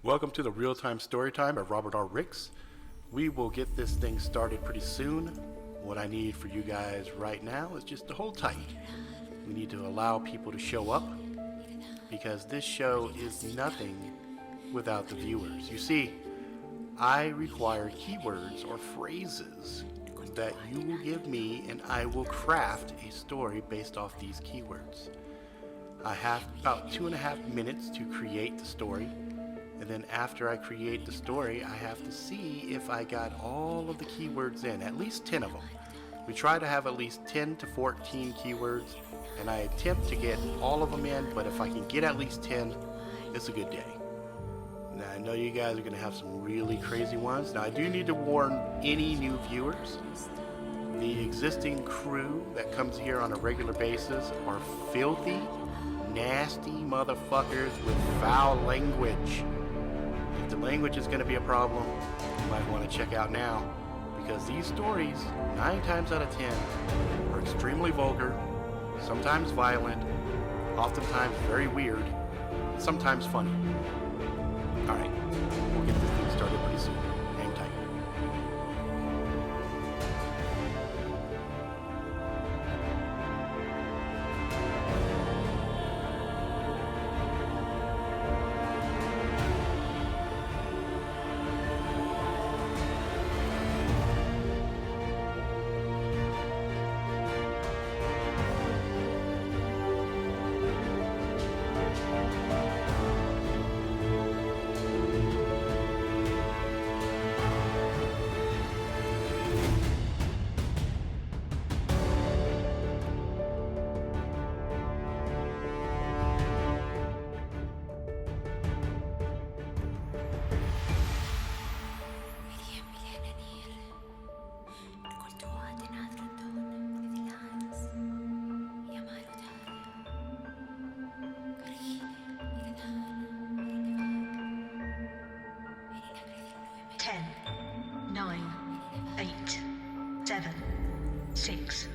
Welcome to the Real-Time Storytime by Robert R. Ricks. We will get this thing started pretty soon. What I need for you guys right now is just to hold tight. We need to allow people to show up because this show is nothing without the viewers. You see, I require keywords or phrases that you will give me, and I will craft a story based off these keywords. I have about 2.5 minutes to create the story. And then after I create the story, I have to see if I got all of the keywords in, at least 10 of them. We try to have at least 10 to 14 keywords, and I attempt to get all of them in, but if I can get at least 10, it's a good day. Now, I know you guys are going to have some really crazy ones. Now, I do need to warn any new viewers. The existing crew that comes here on a regular basis are filthy, nasty motherfuckers with foul language. If the language is going to be a problem, you might want to check out now, because these stories, 9 times out of 10, are extremely vulgar, sometimes violent, oftentimes very weird, sometimes funny. Alright, we'll get this thing started pretty soon. Hang tight. Ten, 9, 8, 7, 6,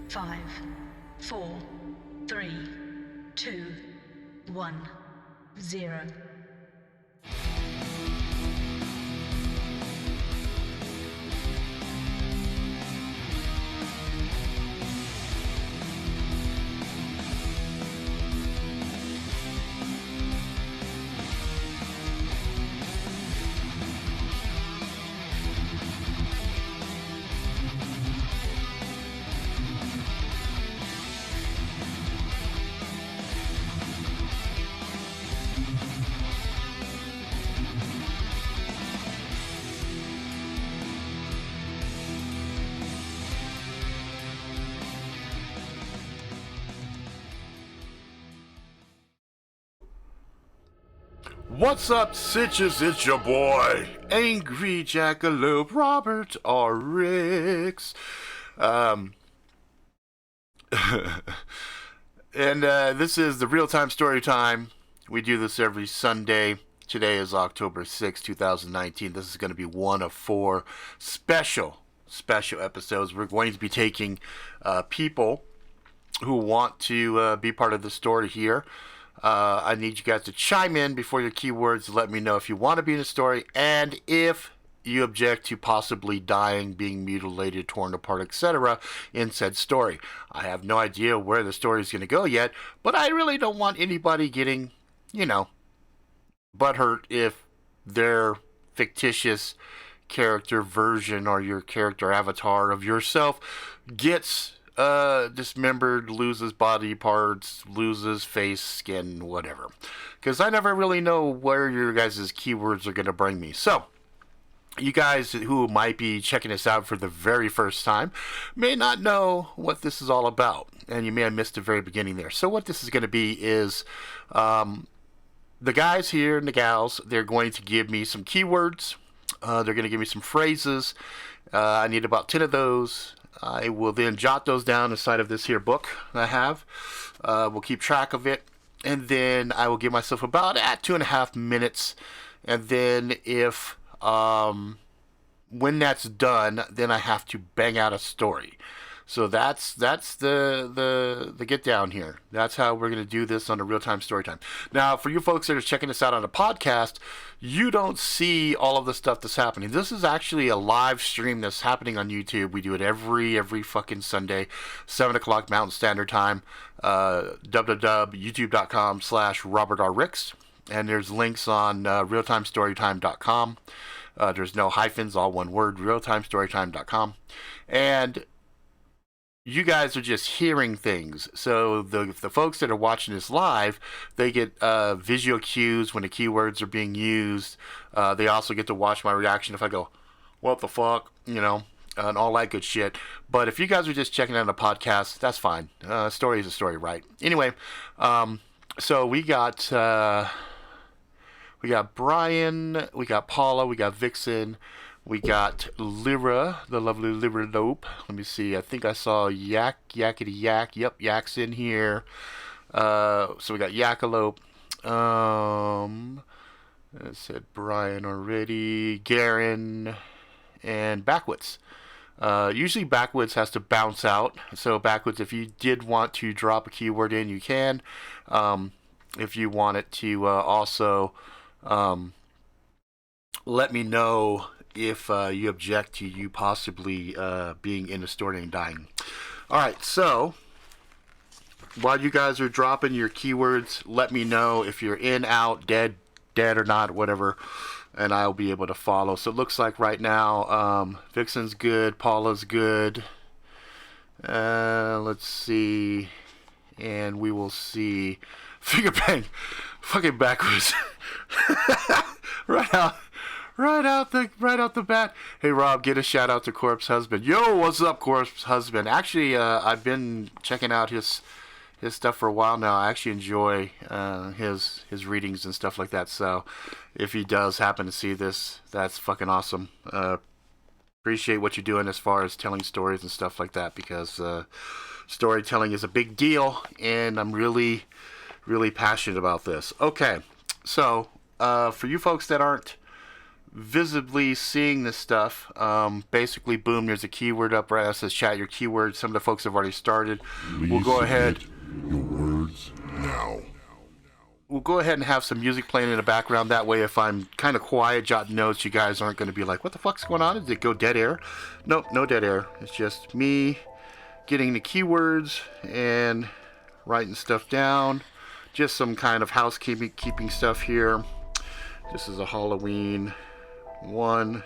5, 4, 3, 2, 1, 0. What's up, Sitches? It's your boy, Angry Jackalope, Robert R. Ricks. And this is the Real-Time Storytime. We do this every Sunday. Today is October 6, 2019. This is going to be one of 4 special episodes. We're going to be taking people who want to be part of the story here. I need you guys to chime in before your keywords to let me know if you want to be in the story and if you object to possibly dying, being mutilated, torn apart, etc. in said story. I have no idea where the story is going to go yet, but I really don't want anybody getting, butthurt if their fictitious character version or your character avatar of yourself gets dismembered, loses body parts, loses face, skin, whatever. Because I never really know where your guys' keywords are going to bring me. So, you guys who might be checking this out for the very first time may not know what this is all about. And you may have missed the very beginning there. So what this is going to be is the guys here and the gals, they're going to give me some keywords. They're going to give me some phrases. I need about 10 of those. I will then jot those down inside of this here book I have. We'll keep track of it. And then I will give myself about 2.5 minutes. And then if, when that's done, then I have to bang out a story. So that's the get down here. That's how we're gonna do this on a real time story time. Now, for you folks that are checking this out on a podcast, you don't see all of the stuff that's happening. This is actually a live stream that's happening on YouTube. We do it every fucking Sunday, 7 o'clock Mountain Standard Time. www.youtube.com/RobertRRicks, and there's links on realtimestorytime.com. There's no hyphens, all one word, realtimestorytime.com. And you guys are just hearing things. So the folks that are watching this live, they get visual cues when the keywords are being used. They also get to watch my reaction if I go, what the fuck, and all that good shit. But if you guys are just checking out a podcast, that's fine. Story is a story, right? Anyway, so we got Brian, we got Paula, we got Vixen, we got Lyra, the lovely Lyra Lope. Let me see. I think I saw Yakety Yak. Yep, Yak's in here. So we got Yakalope. I said Brian already. Garen and Backwoods. Usually Backwoods has to bounce out. So Backwoods, if you did want to drop a keyword in, you can. If you want it to also let me know if you object to you possibly being in the story and dying. Alright, so while you guys are dropping your keywords, let me know if you're in, out, dead or not, whatever, and I'll be able to follow. So it looks like right now Vixen's good, Paula's good. Let's see, and we will see Finger Bang fucking Backwards. right out the bat. Hey Rob, get a shout out to Corpse Husband. Yo, what's up, Corpse Husband? Actually, I've been checking out his stuff for a while now. I actually enjoy his readings and stuff like that. So if he does happen to see this, that's fucking awesome. Appreciate what you're doing as far as telling stories and stuff like that, because storytelling is a big deal, and I'm really passionate about this. Okay, so for you folks that aren't visibly seeing this stuff, basically, boom, there's a keyword up right that says chat your keyword. Some of the folks have already started. We'll go ahead. Your words now. We'll go ahead and have some music playing in the background. That way, if I'm kind of quiet, jotting notes, you guys aren't going to be like, what the fuck's going on? Did it go dead air? Nope, no dead air. It's just me getting the keywords and writing stuff down. Just some kind of housekeeping stuff here. This is a Halloween number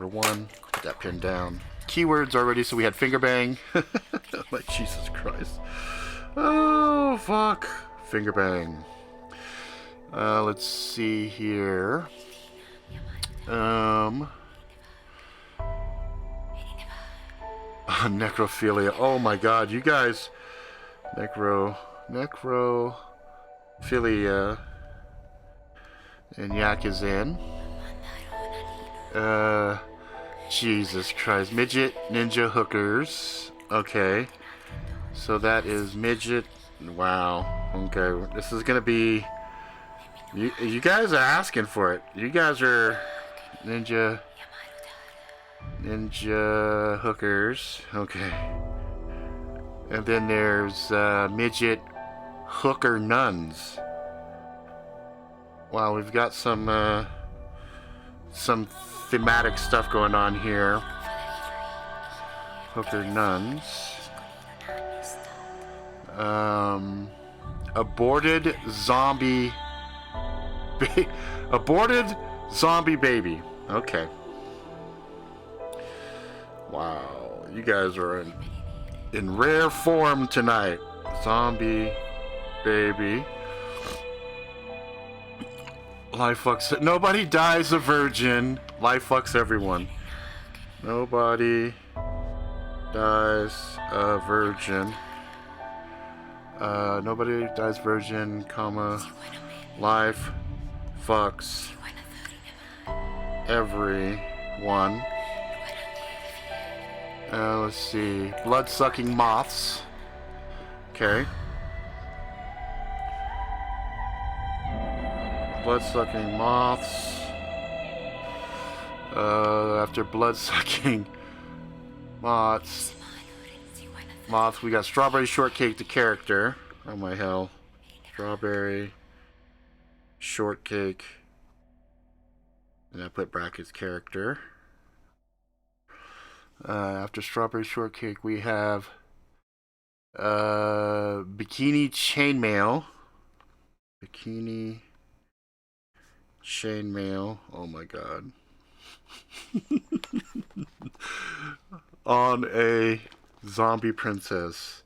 1. Put that pin down. Keywords already, so we had Finger Bang. Like, Jesus Christ. Oh, fuck. Finger Bang. Let's see here. Necrofilia. Oh my god, you guys. Necrofilia. And Yak is in. Jesus Christ. Midget Ninja Hookers. Okay. So that is Midget. Wow. Okay. This is gonna be... You guys are asking for it. You guys are... Ninja Hookers. Okay. And then there's Midget Hooker Nuns. Wow, we've got some thematic stuff going on here. Hooker Nuns. Aborted zombie baby. Okay. Wow, you guys are in rare form tonight. Zombie baby. Life fucks. Nobody dies a virgin. Life fucks everyone. Nobody dies a virgin. Nobody dies virgin, comma. Life fucks everyone. Let's see. Blood-sucking moths. Okay. Blood-sucking moths. After blood-sucking Moths. Moths. We got Strawberry Shortcake, the character. Oh my hell. Strawberry Shortcake. And I put brackets character. After Strawberry Shortcake, we have Bikini chainmail. Bikini chainmail. Oh my god. On a zombie princess.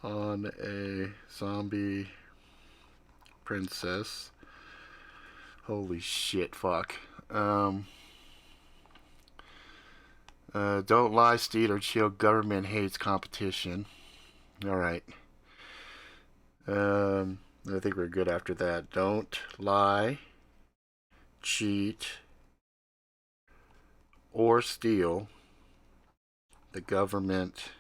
On a zombie princess. Holy shit, fuck. Don't lie, steal, or chill. Government hates competition. Alright. I think we're good after that. Don't lie, cheat, or steal. The government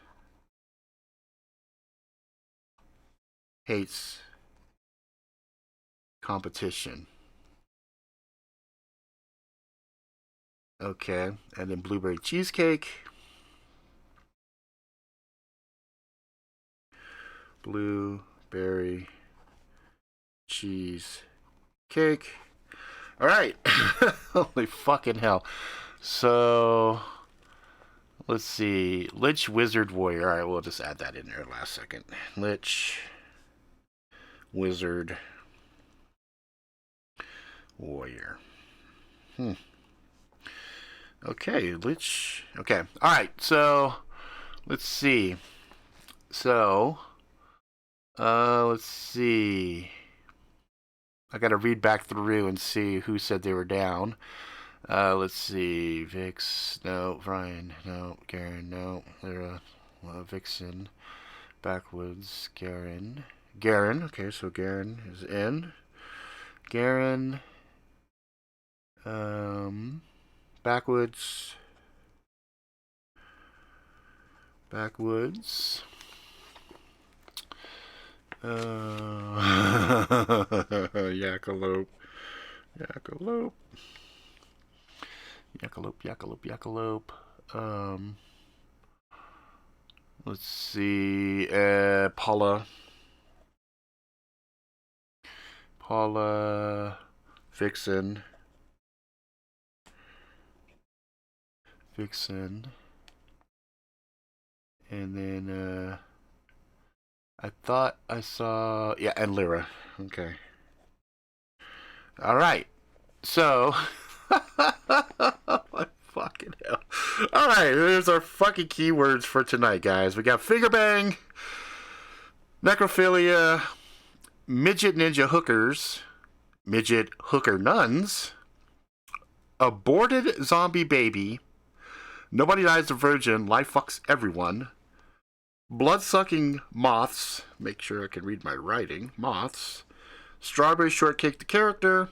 hates competition. Okay, and then blueberry cheesecake. Blueberry cheesecake. Alright. Holy fucking hell. So, let's see. Lich, wizard, warrior. Alright, we'll just add that in there last second. Lich, wizard, warrior. Okay, Lich. Okay, alright, so let's see. So, let's see. I gotta read back through and see who said they were down. Let's see. Vix, no. Brian, no. Garen, no. Lyra, Vixen. Backwoods, Garen. Garen, okay, so Garen is in. Garen. Backwoods. Backwoods. Yakalope. Yakalope. Yakalope, yakalope, yakalope. Let's see. Paula. Paula. Vixen. Vixen. And then, I thought I saw, yeah, and Lyra. Okay. Alright. So, my fucking hell. Alright, there's our fucking keywords for tonight, guys. We got finger bang, necrophilia, midget ninja hookers, midget hooker nuns, aborted zombie baby, nobody dies a virgin, life fucks everyone, blood-sucking moths, make sure I can read my writing, moths, strawberry shortcake the character,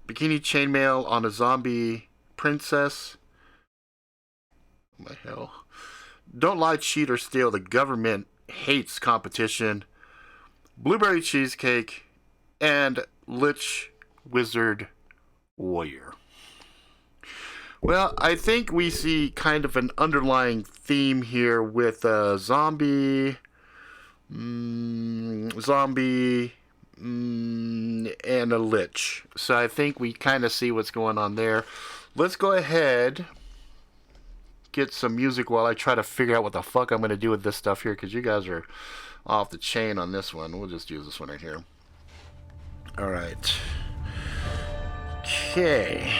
bikini chainmail on a zombie princess, oh my hell, don't lie, cheat, or steal, the government hates competition, blueberry cheesecake, and Lich, wizard, warrior. Well, I think we see kind of an underlying theme here with zombie, and a lich. So I think we kind of see what's going on there. Let's go ahead, get some music while I try to figure out what the fuck I'm going to do with this stuff here, because you guys are off the chain on this one. We'll just use this one right here. Alright. Okay.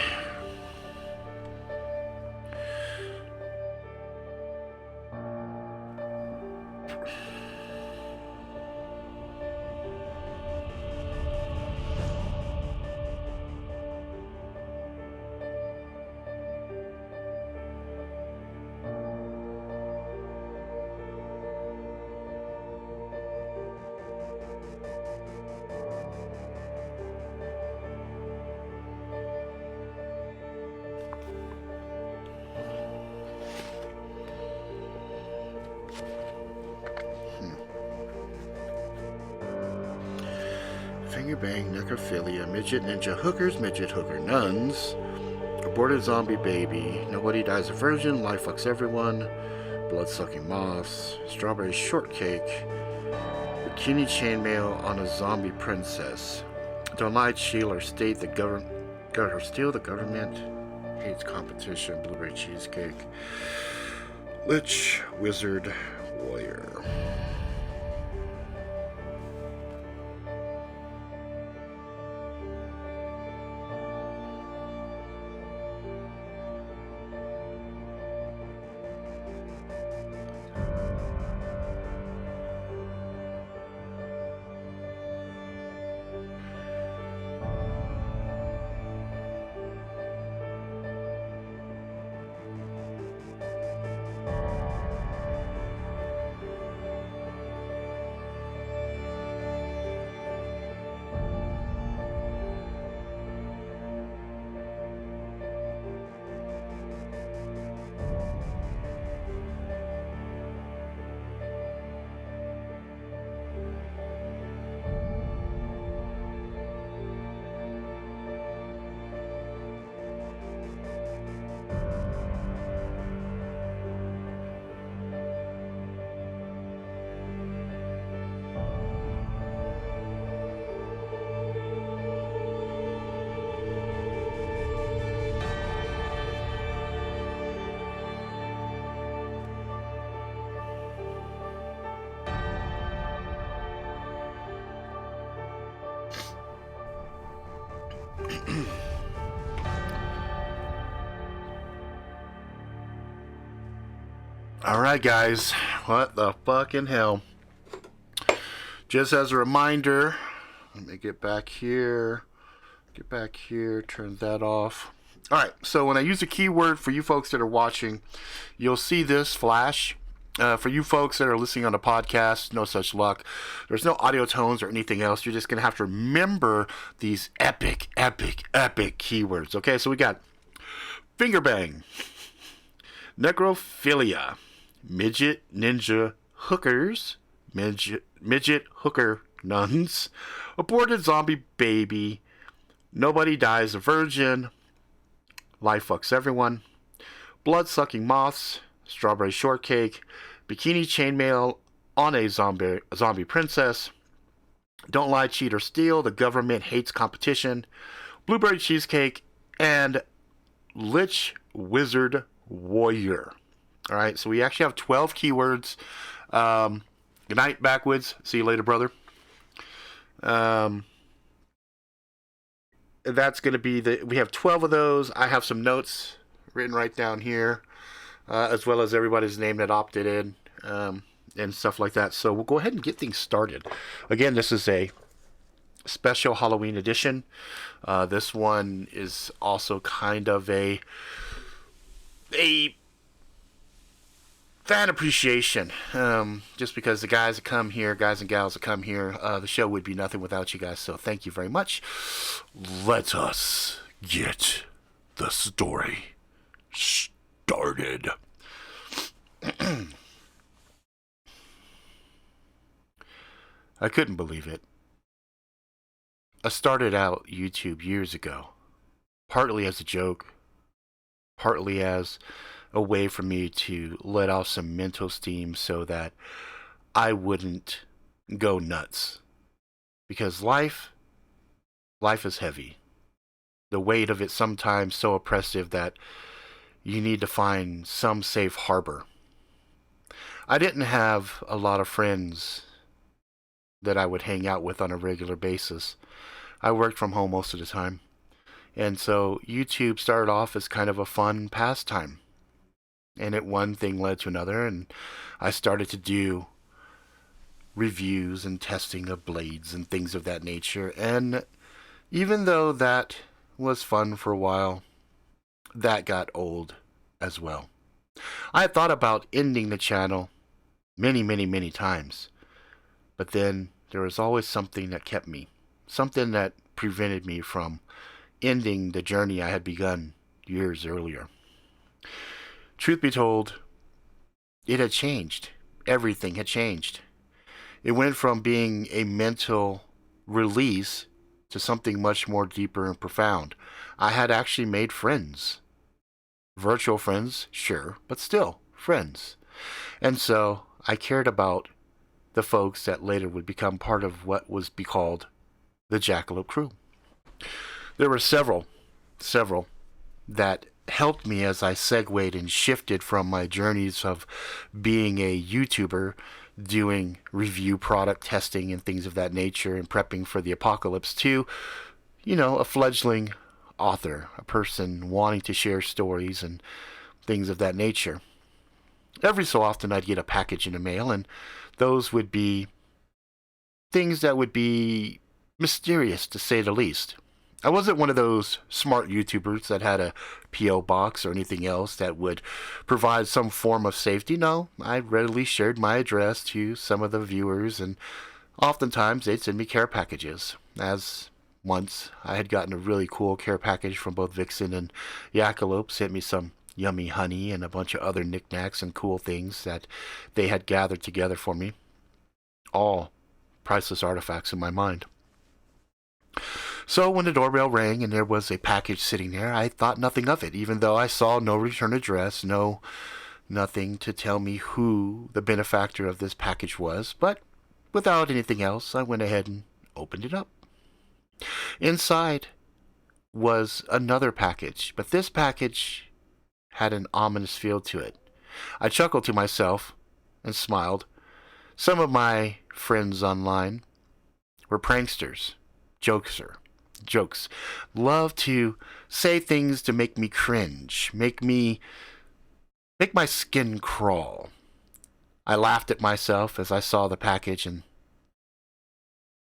Fingerbang, necrophilia, midget ninja hookers, midget hooker nuns, aborted zombie baby, nobody dies a virgin, life fucks everyone, blood-sucking moths, strawberry shortcake, bikini chainmail on a zombie princess. Don't lie, cheat, or state the government. Or steal the government. Hates competition. Blueberry cheesecake. Lich, wizard, warrior. Alright guys, what the fucking hell. Just as a reminder, let me get back here, turn that off. Alright, so when I use a keyword for you folks that are watching, you'll see this flash. For you folks that are listening on a podcast, no such luck. There's no audio tones or anything else. You're just going to have to remember these epic keywords. Okay, so we got finger bang, necrophilia, midget ninja hookers, midget hooker nuns, aborted zombie baby, nobody dies a virgin, life fucks everyone, blood sucking moths, strawberry shortcake, bikini chainmail on a zombie princess, don't lie, cheat, or steal, the government hates competition, blueberry cheesecake, and Lich, wizard, warrior. Alright, so we actually have 12 keywords. Good night, backwoods. See you later, brother. That's going to be we have 12 of those. I have some notes written right down here. As well as everybody's name that opted in, and stuff like that. So we'll go ahead and get things started. Again, this is a special Halloween edition. This one is also kind of a fan appreciation. Just because the guys and gals that come here, the show would be nothing without you guys. So thank you very much. Let us get the story started. I couldn't believe it. I started out YouTube years ago, partly as a joke, partly as a way for me to let off some mental steam so that I wouldn't go nuts. Because life is heavy. The weight of it sometimes so oppressive that you need to find some safe harbor. I didn't have a lot of friends that I would hang out with on a regular basis. I worked from home most of the time. And so YouTube started off as kind of a fun pastime. And one thing led to another, and I started to do reviews and testing of blades and things of that nature. And even though that was fun for a while, that got old as well. I had thought about ending the channel many times, but then there was always something that kept me, something that prevented me from ending the journey I had begun years earlier. Truth be told, it had changed. Everything had changed. It went from being a mental release to something much more deeper and profound. I had actually made friends. Virtual friends, sure, but still, friends. And so I cared about the folks that later would become part of what was be called the Jackalope crew. There were several that helped me as I segued and shifted from my journeys of being a YouTuber, doing review product testing and things of that nature and prepping for the apocalypse to, a fledgling author, a person wanting to share stories and things of that nature. Every so often I'd get a package in the mail, and those would be things that would be mysterious, to say the least. I wasn't one of those smart YouTubers that had a P.O. box or anything else that would provide some form of safety. No, I readily shared my address to some of the viewers, and oftentimes they'd send me care packages. As once I had gotten a really cool care package from both Vixen and Jackalope, sent me some yummy honey and a bunch of other knickknacks and cool things that they had gathered together for me. All priceless artifacts in my mind. So when the doorbell rang and there was a package sitting there, I thought nothing of it, even though I saw no return address, nothing to tell me who the benefactor of this package was. But without anything else, I went ahead and opened it up. Inside was another package, but this package had an ominous feel to it. I chuckled to myself and smiled. Some of my friends online were pranksters, jokes. Love to say things to make me cringe, make my skin crawl. I laughed at myself as I saw the package and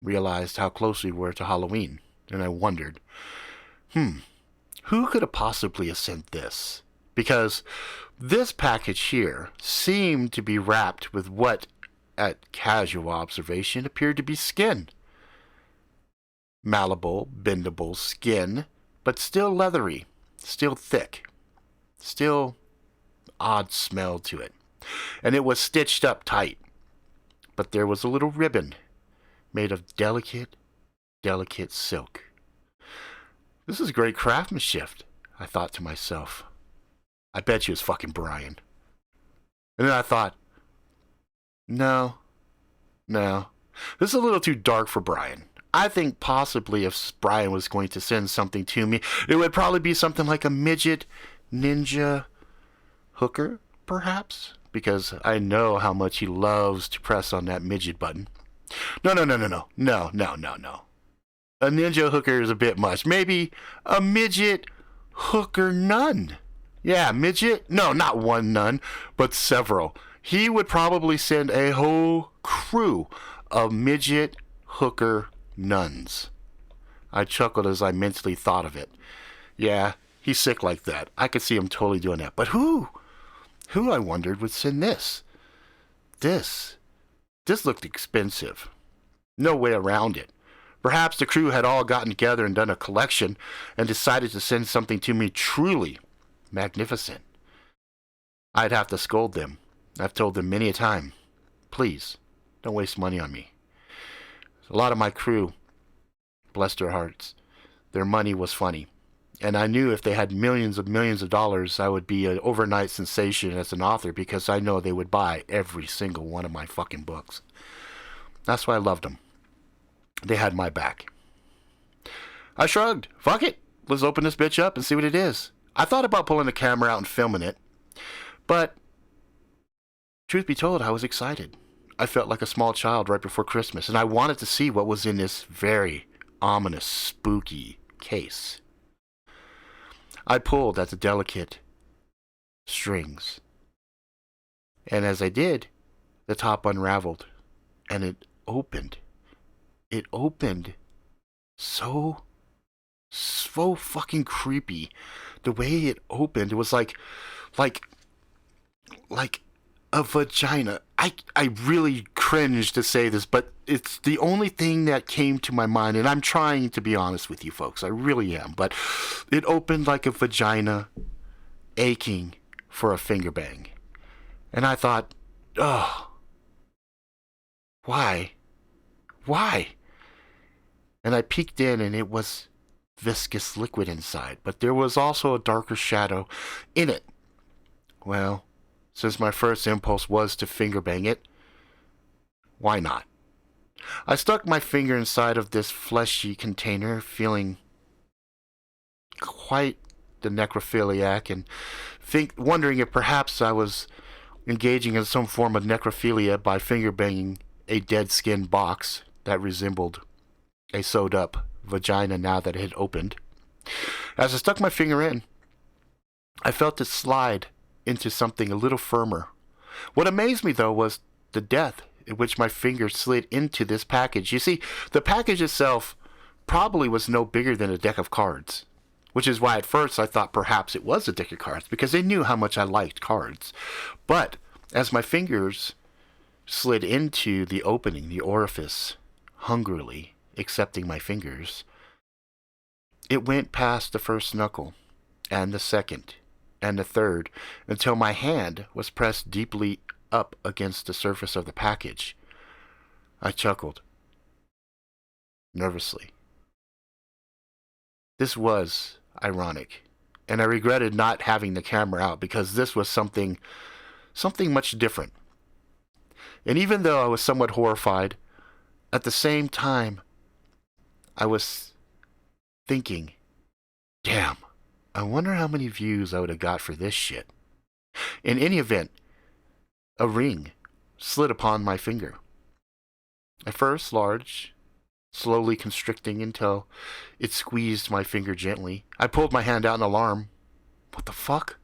realized how close we were to Halloween, and I wondered, who could have possibly have sent this? Because this package here seemed to be wrapped with what, at casual observation, appeared to be skin. Malleable, bendable skin, but still leathery, still thick, still odd smell to it. And it was stitched up tight. But there was a little ribbon made of delicate silk. This is great craftsmanship, I thought to myself. I bet you it's fucking Brian. And then I thought, no. This is a little too dark for Brian. I think possibly if Brian was going to send something to me, it would probably be something like a midget ninja hooker, perhaps? Because I know how much he loves to press on that midget button. No. A ninja hooker is a bit much. Maybe a midget hooker nun. Yeah, midget? No, not one nun, but several. He would probably send a whole crew of midget hooker nuns. I chuckled as I mentally thought of it. Yeah, he's sick like that. I could see him totally doing that. But who, I wondered, would send this? This looked expensive. No way around it. Perhaps the crew had all gotten together and done a collection and decided to send something to me truly magnificent. I'd have to scold them. I've told them many a time, please, don't waste money on me. A lot of my crew, bless their hearts, their money was funny. And I knew if they had millions of dollars, I would be an overnight sensation as an author because I know they would buy every single one of my fucking books. That's why I loved them. They had my back. I shrugged. Fuck it. Let's open this bitch up and see what it is. I thought about pulling the camera out and filming it, but truth be told, I was excited. I felt like a small child right before Christmas, and I wanted to see what was in this very ominous, spooky case. I pulled at the delicate strings, and as I did, the top unraveled, and it opened. It opened so fucking creepy. The way it opened, it was like a vagina. I really cringe to say this, but it's the only thing that came to my mind, and I'm trying to be honest with you folks. I really am. But it opened like a vagina aching for a finger bang. And I thought, oh, why? And I peeked in, and it was viscous liquid inside, but there was also a darker shadow in it. Well, Since my first impulse was to finger bang it, why not? I stuck my finger inside of this fleshy container, feeling quite the necrophiliac and wondering if perhaps I was engaging in some form of necrophilia by finger banging a dead skin box that resembled a sewed up vagina now that it had opened. As I stuck my finger in, I felt it slide into something a little firmer. What amazed me, though, was the depth in which my finger slid into this package. You see, the package itself probably was no bigger than a deck of cards, which is why at first I thought perhaps it was a deck of cards, because they knew how much I liked cards. But as my fingers slid into the opening, the orifice, hungrily accepting my fingers, it went past the first knuckle, and the second, and the third, until my hand was pressed deeply up against the surface of the package. I chuckled, nervously. This was ironic, and I regretted not having the camera out, because this was something much different. And even though I was somewhat horrified, at the same time, I was thinking, damn, I wonder how many views I would have got for this shit. In any event, a ring slid upon my finger. At first large, slowly constricting until it squeezed my finger gently. I pulled my hand out in alarm. What the fuck?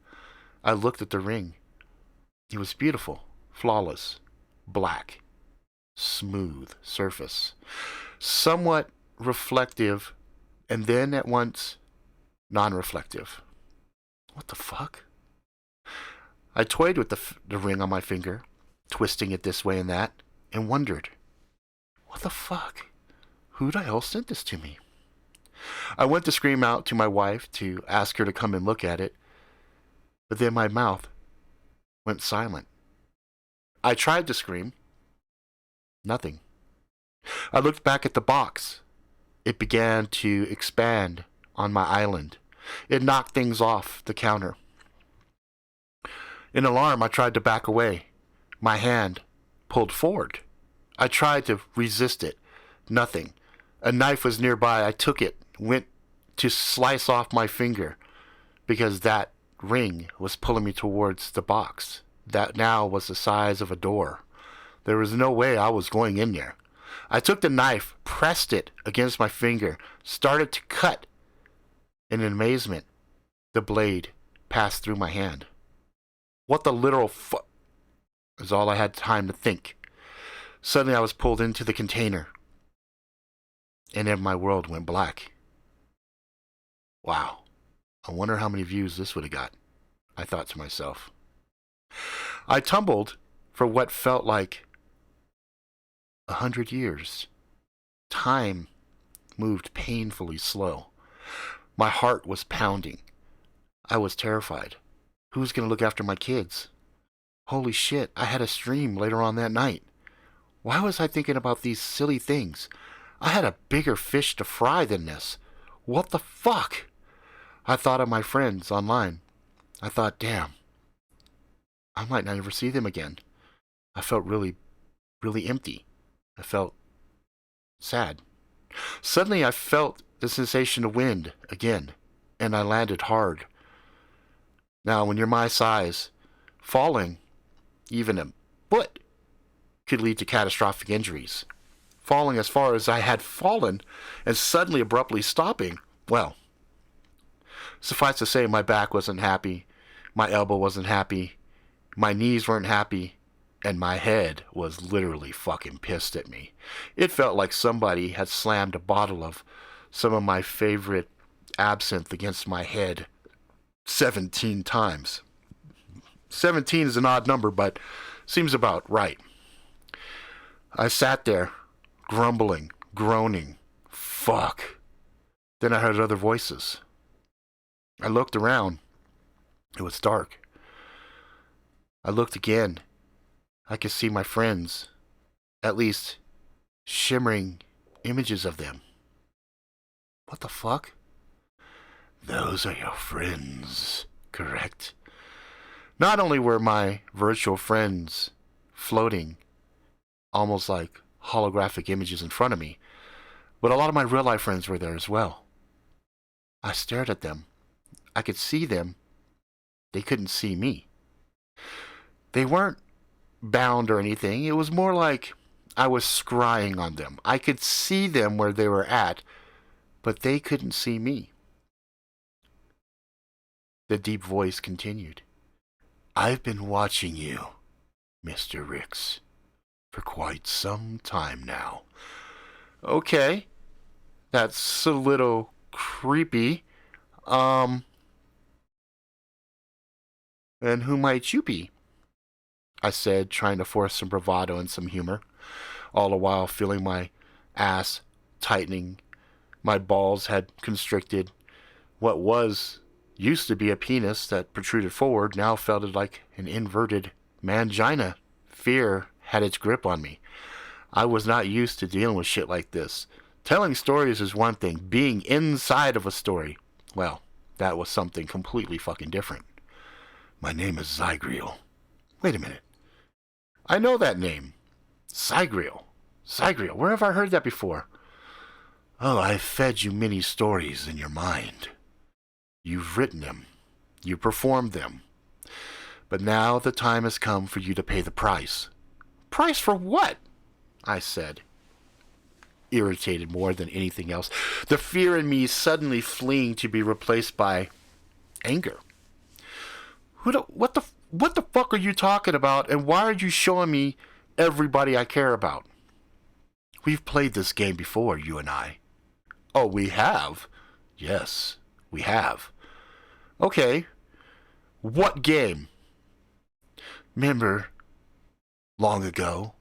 I looked at the ring. It was beautiful, flawless, black, smooth surface, somewhat reflective, and then at once non-reflective. What the fuck? I toyed with the ring on my finger, twisting it this way and that, and wondered, what the fuck? Who the hell sent this to me? I went to scream out to my wife to ask her to come and look at it, but then my mouth went silent. I tried to scream. Nothing. I looked back at the box. It began to expand on my island. It knocked things off the counter. In alarm, I tried to back away. My hand pulled forward. I tried to resist it. Nothing. A knife was nearby. I took it, went to slice off my finger, because that ring was pulling me towards the box. That now was the size of a door. There was no way I was going in there. I took the knife, pressed it against my finger, started to cut. In amazement, the blade passed through my hand. What the literal fuck is all I had time to think. Suddenly I was pulled into the container, and then my world went black. Wow, I wonder how many views this would have got, I thought to myself. I tumbled for what felt like 100 years. Time moved painfully slow. My heart was pounding. I was terrified. Who was going to look after my kids? Holy shit, I had a stream later on that night. Why was I thinking about these silly things? I had a bigger fish to fry than this. What the fuck? I thought of my friends online. I thought, damn, I might not ever see them again. I felt really, really empty. I felt sad. Suddenly I felt the sensation of wind again, and I landed hard. Now, when you're my size, falling, even a foot, could lead to catastrophic injuries. Falling as far as I had fallen and suddenly abruptly stopping, well, suffice to say, my back wasn't happy, my elbow wasn't happy, my knees weren't happy, and my head was literally fucking pissed at me. It felt like somebody had slammed a bottle of some of my favorite absinthe against my head 17 times. 17 is an odd number, but seems about right. I sat there, grumbling, groaning. Fuck. Then I heard other voices. I looked around. It was dark. I looked again. I could see my friends, at least shimmering images of them. What the fuck? Those are your friends, correct? Not only were my virtual friends floating, almost like holographic images in front of me, but a lot of my real-life friends were there as well. I stared at them. I could see them. They couldn't see me. They weren't bound or anything. It was more like I was scrying on them. I could see them where they were at, but they couldn't see me. The deep voice continued. I've been watching you, Mr. Ricks, for quite some time now. Okay. That's a little creepy. And who might you be? I said, trying to force some bravado and some humor, all the while feeling my ass tightening. My balls had constricted. What used to be a penis that protruded forward now felt like an inverted mangina. Fear had its grip on me. I was not used to dealing with shit like this. Telling stories is one thing. Being inside of a story, well, that was something completely fucking different. My name is Zygriel. Wait a minute. I know that name. Zygriel. Zygriel. Where have I heard that before? Oh, I've fed you many stories in your mind. You've written them. You performed them. But now the time has come for you to pay the price. Price for what? I said, irritated more than anything else. The fear in me suddenly fleeing to be replaced by anger. What the fuck are you talking about, and why are you showing me everybody I care about? We've played this game before, you and I. Oh, we have? Yes, we have. Okay. What game? Remember, long ago,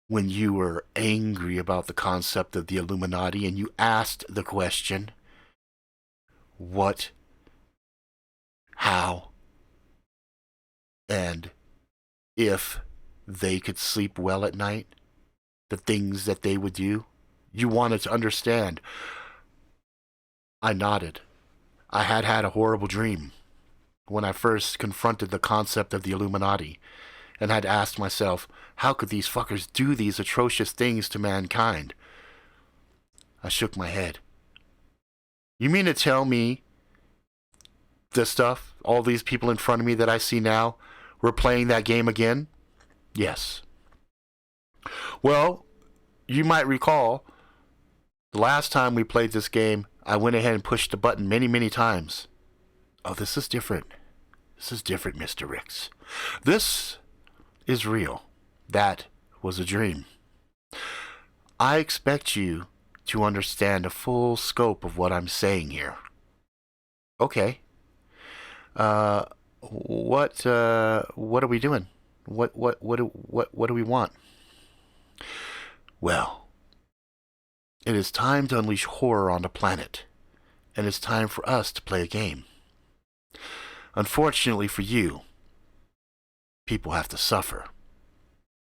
when you were angry about the concept of the Illuminati and you asked the question, what, how, and if they could sleep well at night, the things that they would do? You wanted to understand. I nodded. I had had a horrible dream when I first confronted the concept of the Illuminati and had asked myself, how could these fuckers do these atrocious things to mankind? I shook my head. You mean to tell me this stuff, all these people in front of me that I see now, were playing that game again? Yes. Well, you might recall, the last time we played this game, I went ahead and pushed the button many, many times. Oh, this is different. This is different, Mr. Ricks. This is real. That was a dream. I expect you to understand the full scope of what I'm saying here. Okay. What are we doing? What do we want? Well, it is time to unleash horror on the planet, and it's time for us to play a game. Unfortunately for you, people have to suffer.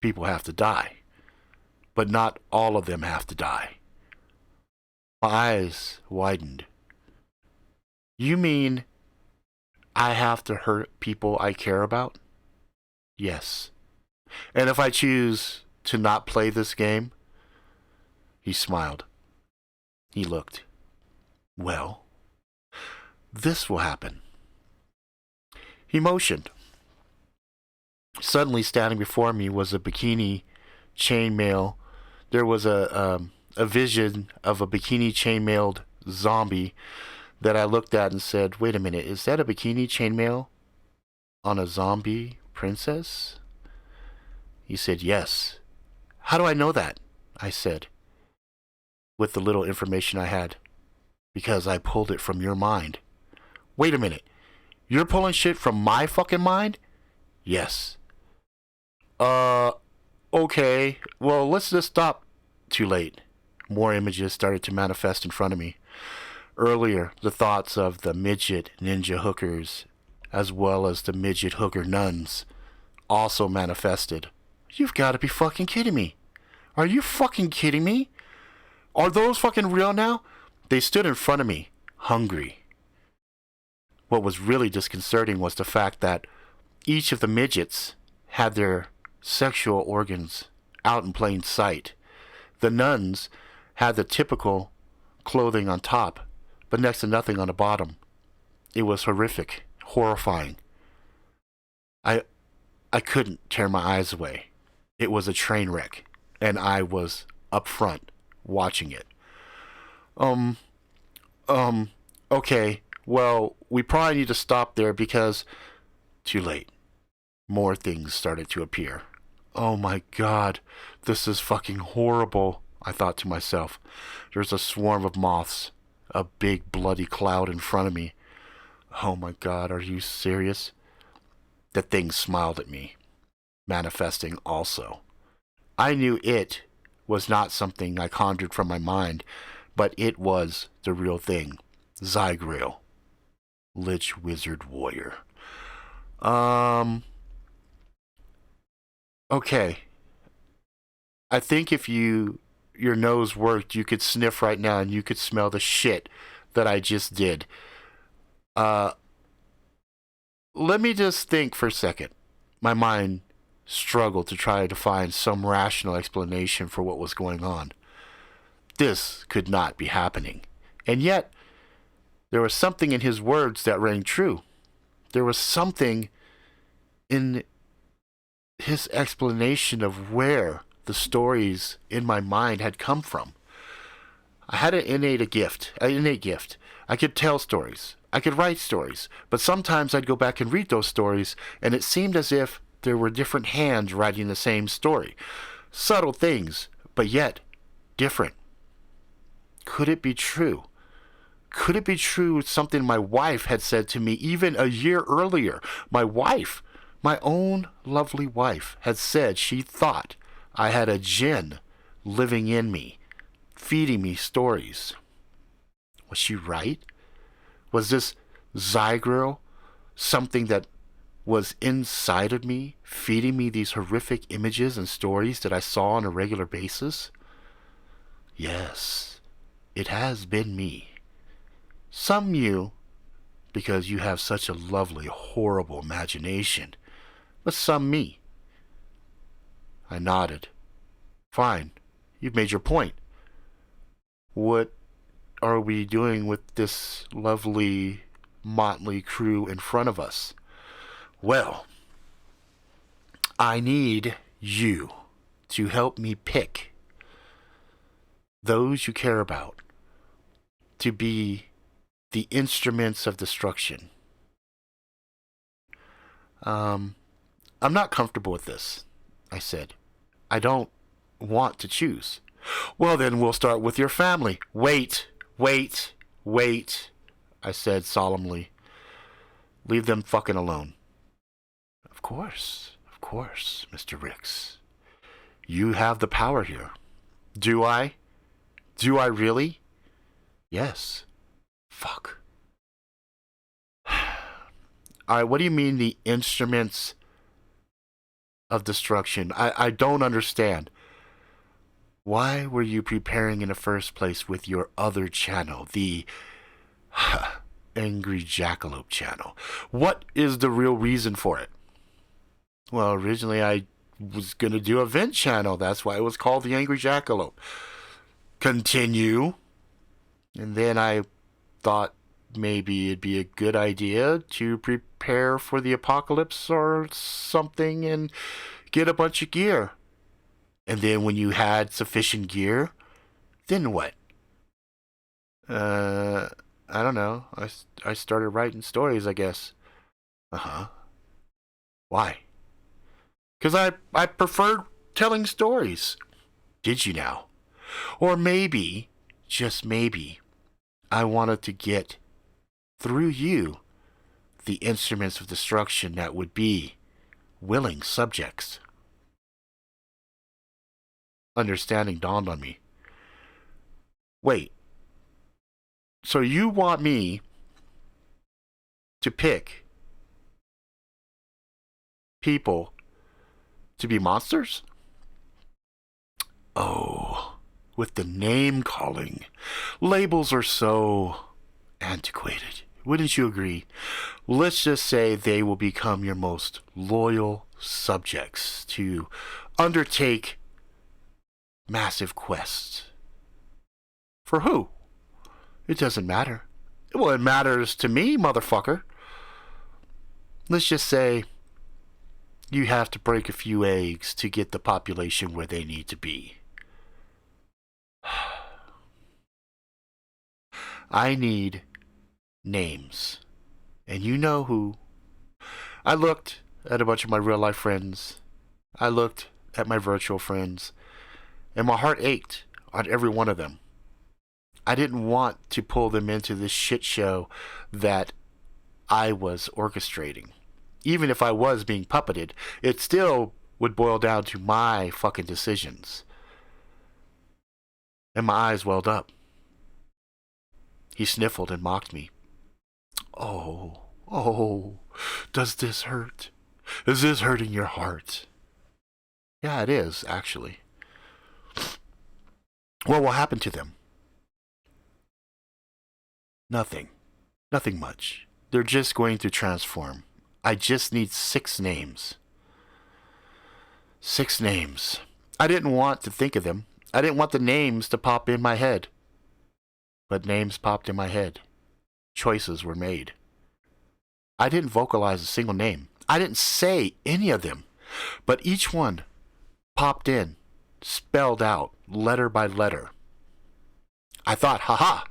People have to die. But not all of them have to die. My eyes widened. You mean I have to hurt people I care about? Yes. And if I choose to not play this game? He smiled. He looked. Well, this will happen. He motioned. Suddenly, standing before me was a Bikini chainmail. There was a vision of a Bikini chainmailed zombie that I looked at and said, wait a minute, is that a Bikini chainmail on a zombie princess? He said, yes. How do I know that? I said, with the little information I had. Because I pulled it from your mind. Wait a minute. You're pulling shit from my fucking mind? Yes. Okay. Well, let's just stop. Too late. More images started to manifest in front of me. Earlier, the thoughts of the midget ninja hookers, as well as the midget hooker nuns, also manifested. You've got to be fucking kidding me. Are you fucking kidding me? Are those fucking real now? They stood in front of me, hungry. What was really disconcerting was the fact that each of the midgets had their sexual organs out in plain sight. The nuns had the typical clothing on top, but next to nothing on the bottom. It was horrific, horrifying. I couldn't tear my eyes away. It was a train wreck, and I was up front watching it. Okay, well, we probably need to stop there because... Too late. More things started to appear. Oh my god, this is fucking horrible, I thought to myself. There's a swarm of moths, a big bloody cloud in front of me. Oh my god, are you serious? The thing smiled at me, manifesting also. I knew it was not something I conjured from my mind, but it was the real thing. Zygreal. Lich Wizard Warrior. Okay. I think if your nose worked, you could sniff right now and you could smell the shit that I just did. Let me just think for a second. My mind struggled to try to find some rational explanation for what was going on. This could not be happening. And yet, there was something in his words that rang true. There was something in his explanation of where the stories in my mind had come from. I had an innate gift. I could tell stories. I could write stories. But sometimes I'd go back and read those stories, and it seemed as if there were different hands writing the same story. Subtle things, but yet different. Could it be true? Could it be true something my wife had said to me even a year earlier? My wife, my own lovely wife, had said she thought I had a djinn living in me, feeding me stories. Was she right? Was this Zygreal something that was inside of me, feeding me these horrific images and stories that I saw on a regular basis? Yes, it has been me. Some you, because you have such a lovely, horrible imagination, but some me. I nodded. Fine, you've made your point. What are we doing with this lovely, motley crew in front of us? Well, I need you to help me pick those you care about to be the instruments of destruction. I'm not comfortable with this, I said. I don't want to choose. Well, then we'll start with your family. Wait, I said solemnly. Leave them fucking alone. Of course, Mr. Ricks. You have the power here. Do I? Do I really? Yes. Fuck. Alright, what do you mean the instruments of destruction? I don't understand. Why were you preparing in the first place with your other channel, the Angry Jackalope channel? What is the real reason for it? Well, originally I was going to do a vent channel. That's why it was called the Angry Jackalope. Continue. And then I thought maybe it'd be a good idea to prepare for the apocalypse or something and get a bunch of gear. And then when you had sufficient gear, then what? I don't know. I started writing stories, I guess. Uh-huh. Why? Because I preferred telling stories. Did you now? Or maybe, just maybe, I wanted to get, through you, the instruments of destruction that would be willing subjects. Understanding dawned on me. Wait. So you want me to pick people to be monsters? Oh, with the name calling. Labels are so antiquated. Wouldn't you agree? Let's just say they will become your most loyal subjects to undertake massive quests. For who? It doesn't matter. Well, it matters to me, motherfucker. Let's just say you have to break a few eggs to get the population where they need to be. I need names. And you know who. I looked at a bunch of my real life friends. I looked at my virtual friends. And my heart ached on every one of them. I didn't want to pull them into this shit show that I was orchestrating. Even if I was being puppeted, it still would boil down to my fucking decisions. And my eyes welled up. He sniffled and mocked me. Oh, does this hurt? Is this hurting your heart? Yeah, it is, actually. What will happen to them? Nothing. Nothing much. They're just going to transform. I just need 6 names. 6 names. I didn't want to think of them. I didn't want the names to pop in my head. But names popped in my head. Choices were made. I didn't vocalize a single name. I didn't say any of them. But each one popped in, spelled out, letter by letter. I thought, haha,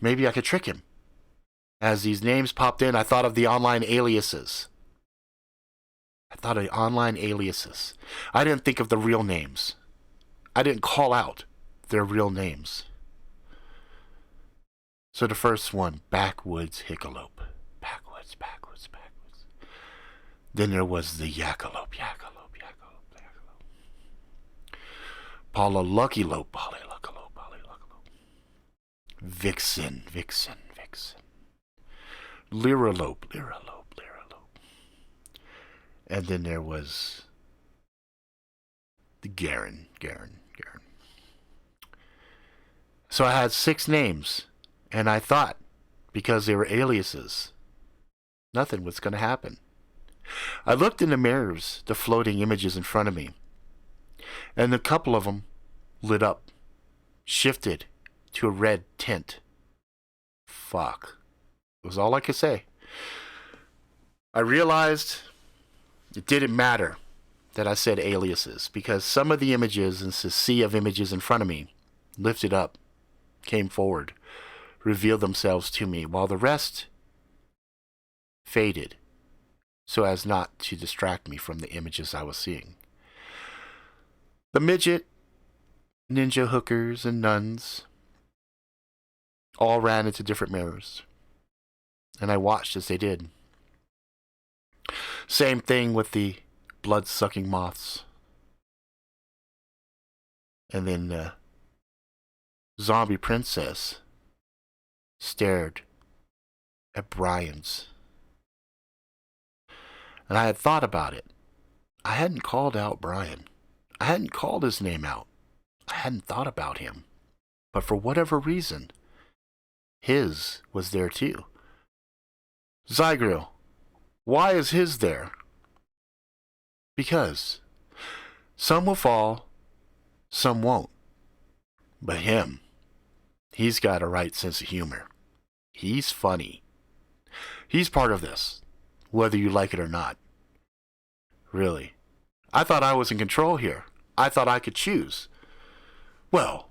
maybe I could trick him. As these names popped in, I thought of the online aliases. I didn't think of the real names. I didn't call out their real names. So the first one, Backwoods Hickalope. Backwoods. Then there was the Yakalope. Paula Luckylope. Vixen. Lyralope. And then there was the Garen. So I had 6 names, and I thought, because they were aliases, nothing was going to happen. I looked in the mirrors, the floating images in front of me, and a couple of them lit up, shifted to a red tint. Fuck. It was all I could say. I realized it didn't matter that I said aliases, because some of the images in the sea of images in front of me lifted up, came forward, revealed themselves to me, while the rest faded, so as not to distract me from the images I was seeing. The midget, ninja hookers, and nuns all ran into different mirrors, and I watched as they did. Same thing with the blood-sucking moths. And then the zombie princess stared at Brian's. And I had thought about it. I hadn't called out Brian. I hadn't called his name out. I hadn't thought about him. But for whatever reason, his was there too. Zygril, why is his there? Because some will fall, some won't. But him, he's got a right sense of humor. He's funny. He's part of this, whether you like it or not. Really. I thought I was in control here. I thought I could choose. Well,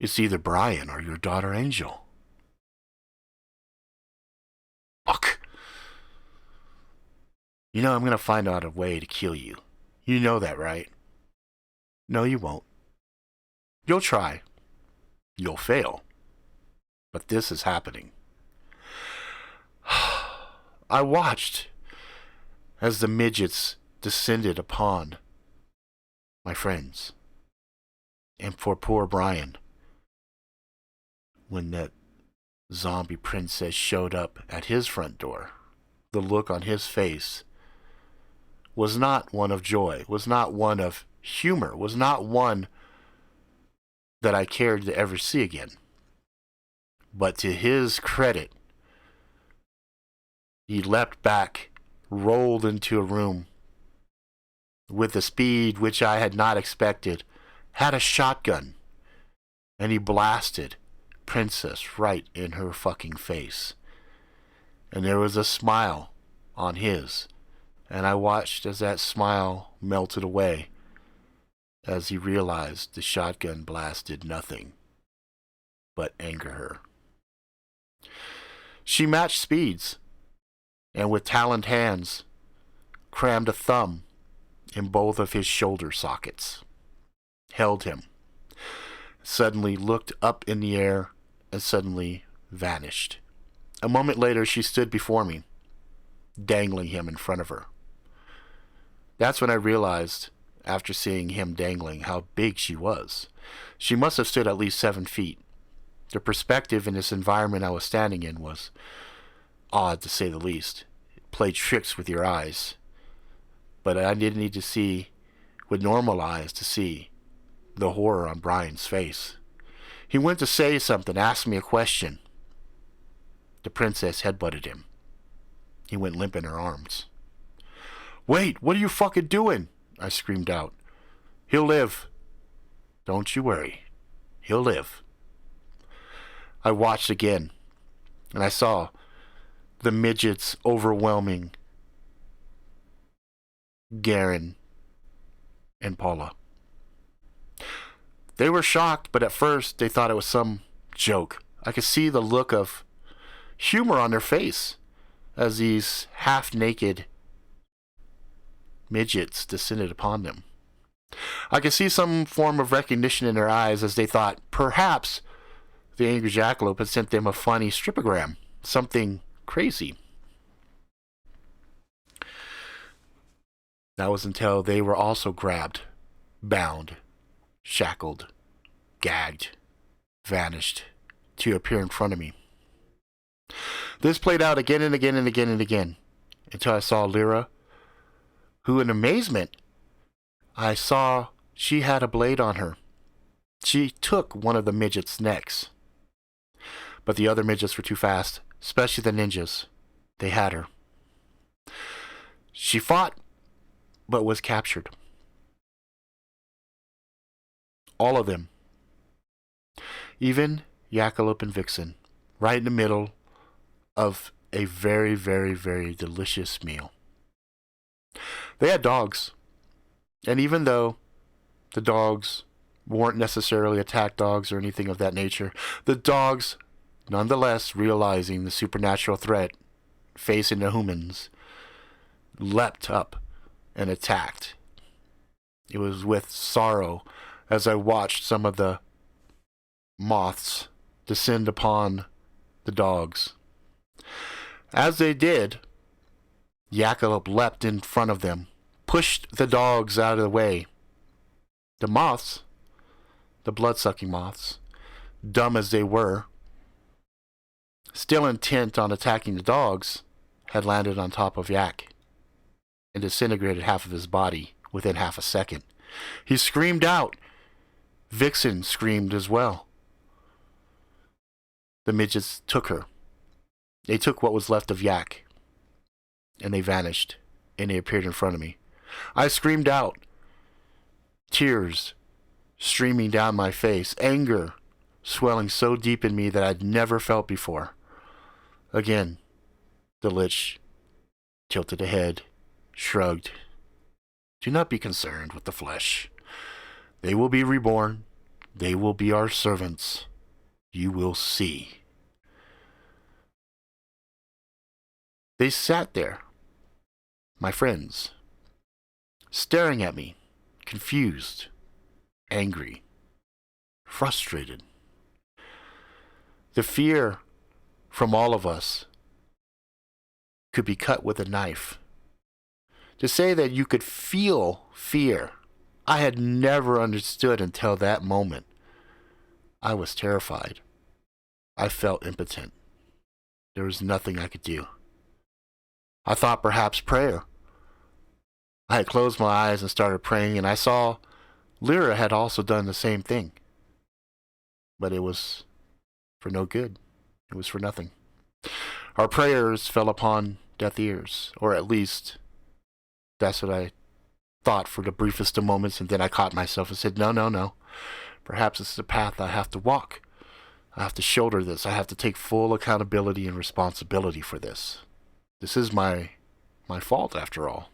it's either Brian or your daughter Angel. Fuck. You know, I'm going to find out a way to kill you. You know that, right? No, you won't. You'll try. You'll fail. But this is happening. I watched as the midgets descended upon my friends. And for poor Brian, when that zombie princess showed up at his front door, the look on his face was not one of joy, was not one of humor, was not one that I cared to ever see again. But to his credit, He leapt back, rolled into a room with the speed which I had not expected, had a shotgun, and he blasted Princess right in her fucking face. And there was a smile on his, and I watched as that smile melted away as he realized the shotgun blast did nothing but anger her. She matched speeds, and with taloned hands, crammed a thumb in both of his shoulder sockets, held him, suddenly looked up in the air, and suddenly vanished. A moment later, she stood before me, dangling him in front of her. That's when I realized, after seeing him dangling, how big she was. She must have stood at least 7 feet. The perspective in this environment I was standing in was odd, to say the least. It played tricks with your eyes. But I didn't need to see with normal eyes to see the horror on Brian's face. He went to say something, ask me a question. The princess headbutted him. He went limp in her arms. "Wait, what are you fucking doing?" I screamed out. "He'll live. Don't you worry. He'll live." I watched again, and I saw the midgets overwhelming Garen and Paula. They were shocked, but at first they thought it was some joke. I could see the look of humor on their face as these half-naked midgets descended upon them. I could see some form of recognition in their eyes as they thought perhaps the angry jackalope had sent them a funny stripogram, something crazy. That was until they were also grabbed, bound, shackled, gagged, vanished, to appear in front of me. This played out again and again and again and again, until I saw Lyra, who in amazement, I saw she had a blade on her. She took one of the midgets' necks. But the other midgets were too fast, especially the ninjas. They had her. She fought, but was captured. All of them. Even Jackalope and Vixen, right in the middle of a very, very, very delicious meal. They had dogs. And even though the dogs weren't necessarily attack dogs or anything of that nature, the dogs, nonetheless realizing the supernatural threat facing the humans, leapt up and attacked. It was with sorrow as I watched some of the moths descend upon the dogs. As they did, Jackalope leapt in front of them, pushed the dogs out of the way. The moths, the blood-sucking moths, dumb as they were, still intent on attacking the dogs, had landed on top of Yak and disintegrated half of his body within half a second. He screamed out. Vixen screamed as well. The midgets took her. They took what was left of Yak, and they vanished, and they appeared in front of me. I screamed out, tears streaming down my face, anger swelling so deep in me that I'd never felt before. Again, the Lich tilted a head, shrugged. "Do not be concerned with the flesh. They will be reborn. They will be our servants. You will see." They sat there, my friends, staring at me, confused, angry, frustrated. The fear from all of us could be cut with a knife. To say that you could feel fear, I had never understood until that moment. I was terrified. I felt impotent. There was nothing I could do. I thought perhaps prayer. I had closed my eyes and started praying, and I saw Lyra had also done the same thing. But it was for no good. It was for nothing. Our prayers fell upon deaf ears. Or at least, that's what I thought for the briefest of moments, and then I caught myself and said, no. Perhaps it's the path I have to walk. I have to shoulder this. I have to take full accountability and responsibility for this. This is my fault, after all.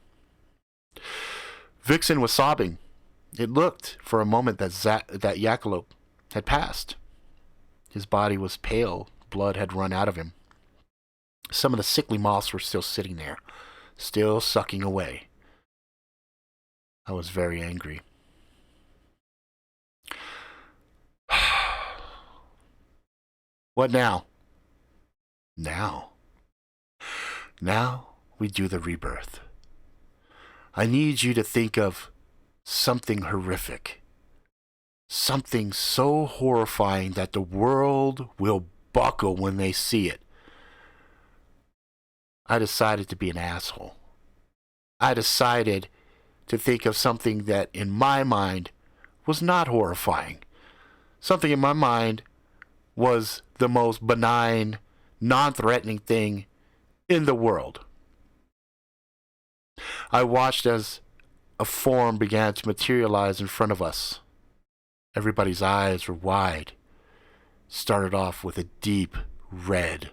Vixen was sobbing. It looked for a moment that Jackalope had passed. His body was pale. Blood had run out of him. Some of the sickly moths were still sitting there, still sucking away. I was very angry. What now? Now we do the rebirth. I need you to think of something horrific. Something so horrifying that the world will buckle when they see it. I decided to be an asshole. I decided to think of something that in my mind was not horrifying. Something in my mind was the most benign, non-threatening thing in the world. I watched as a form began to materialize in front of us. Everybody's eyes were wide. Started off with a deep red.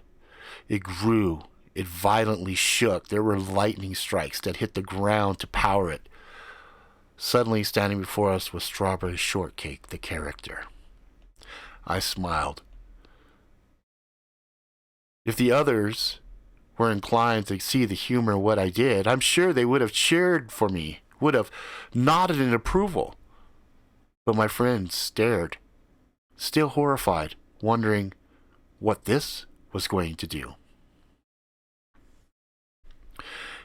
It grew. It violently shook. There were lightning strikes that hit the ground to power it. Suddenly standing before us was Strawberry Shortcake, the character. I smiled. If the others were inclined to see the humor in what I did, I'm sure they would have cheered for me, would have nodded in approval. But my friend stared, still horrified, wondering what this was going to do.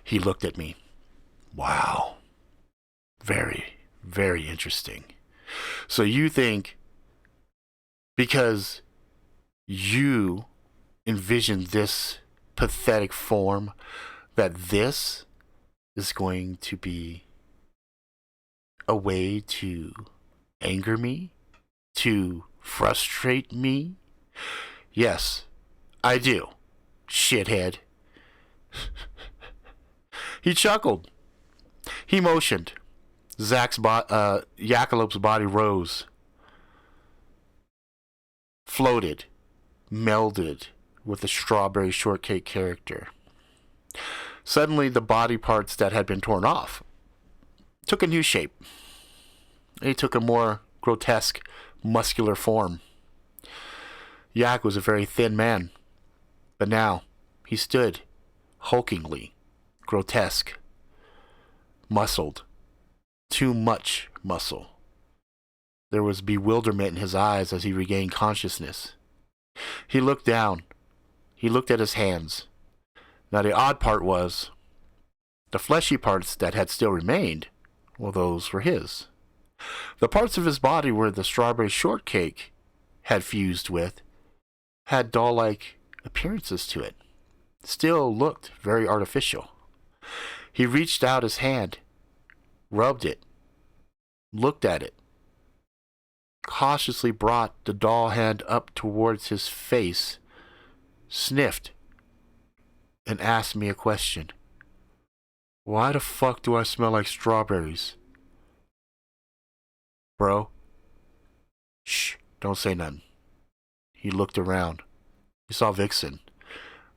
He looked at me. Wow. Very, very interesting. So you think because you envisioned this pathetic form that this is going to be a way to anger me? To frustrate me? Yes, I do, shithead. He chuckled. He motioned. Jackalope's body rose, floated, melded with the Strawberry Shortcake character. Suddenly, the body parts that had been torn off took a new shape. They took a more grotesque, muscular form. Yak was a very thin man, but now he stood hulkingly, grotesque, muscled, too much muscle. There was bewilderment in his eyes as he regained consciousness. He looked down. He looked at his hands. Now the odd part was, the fleshy parts that had still remained, well, those were his. The parts of his body where the Strawberry Shortcake had fused with had doll-like appearances to it. Still looked very artificial. He reached out his hand, rubbed it, looked at it, cautiously brought the doll hand up towards his face, sniffed, and asked me a question. Why the fuck do I smell like strawberries? Bro? Shh, don't say nothing. He looked around. He saw Vixen.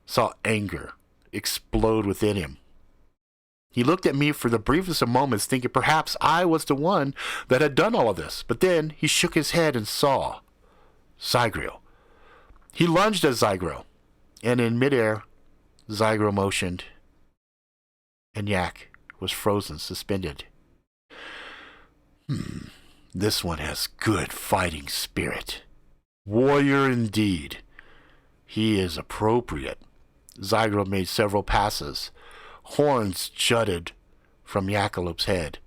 Saw anger explode within him. He looked at me for the briefest of moments, thinking perhaps I was the one that had done all of this. But then he shook his head and saw Zygro. He lunged at Zygro, and in midair, Zygro motioned, and Yak was frozen, suspended. This one has good fighting spirit. Warrior indeed. He is appropriate. Zygro made several passes. Horns jutted from Jackalope's head.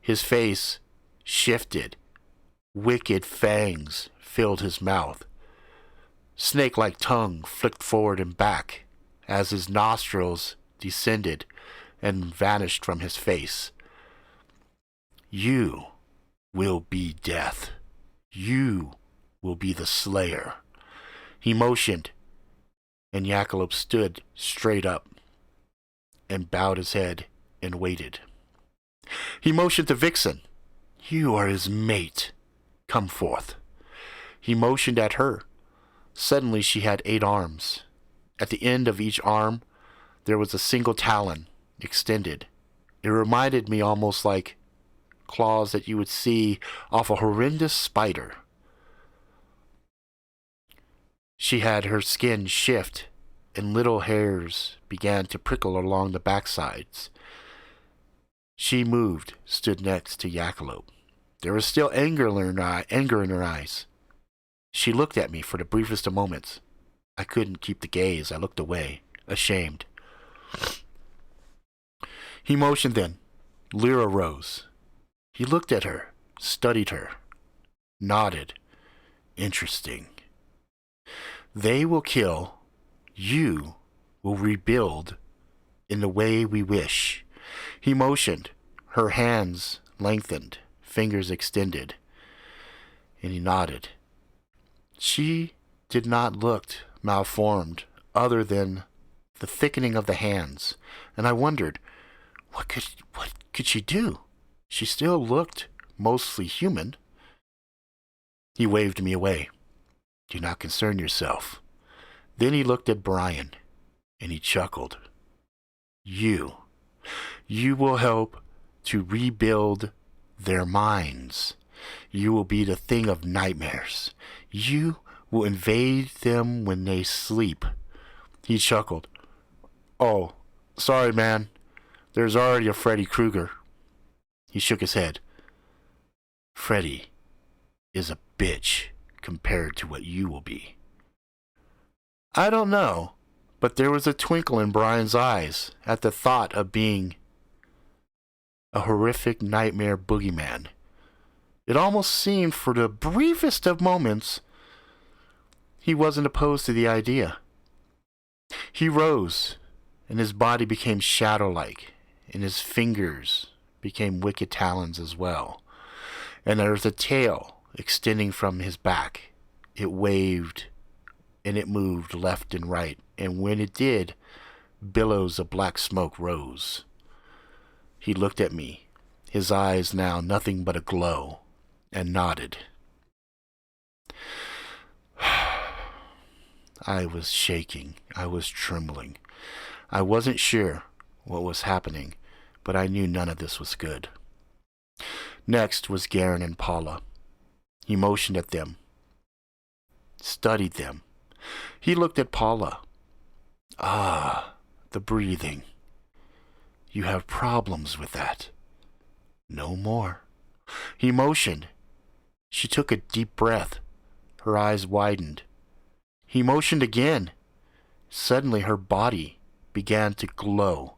His face shifted. Wicked fangs filled his mouth. Snake-like tongue flicked forward and back as his nostrils descended and vanished from his face. You will be death. You will be the slayer. He motioned, and Jackalope stood straight up. and bowed his head and waited. He motioned to Vixen. You are his mate. Come forth. He motioned at her. Suddenly she had 8 arms. At the end of each arm, there was a single talon extended. It reminded me almost like claws that you would see off a horrendous spider. She had her skin shift, and little hairs began to prickle along the backsides. She moved, stood next to Jackalope. There was still anger in her eyes. She looked at me for the briefest of moments. I couldn't keep the gaze. I looked away, ashamed. He motioned then. Lyra rose. He looked at her, studied her, nodded. Interesting. They will kill. You will rebuild in the way we wish. He motioned. Her hands lengthened, fingers extended, and he nodded. She did not look malformed other than the thickening of the hands, and I wondered, what could she do? She still looked mostly human. He waved me away. Do not concern yourself. Then he looked at Brian, and he chuckled. You will help to rebuild their minds. You will be the thing of nightmares. You will invade them when they sleep. He chuckled. Oh, sorry, man. There's already a Freddy Krueger. He shook his head. Freddy is a bitch compared to what you will be. I don't know, but there was a twinkle in Brian's eyes at the thought of being a horrific nightmare boogeyman. It almost seemed for the briefest of moments he wasn't opposed to the idea. He rose, and his body became shadow-like, and his fingers became wicked talons as well. And there was a tail extending from his back. It waved, and it moved left and right, and when it did, billows of black smoke rose. He looked at me, his eyes now nothing but a glow, and nodded. I was shaking. I was trembling. I wasn't sure what was happening, but I knew none of this was good. Next was Garen and Paula. He motioned at them, studied them. He looked at Paula. Ah, the breathing. You have problems with that. No more. He motioned. She took a deep breath. Her eyes widened. He motioned again. Suddenly her body began to glow.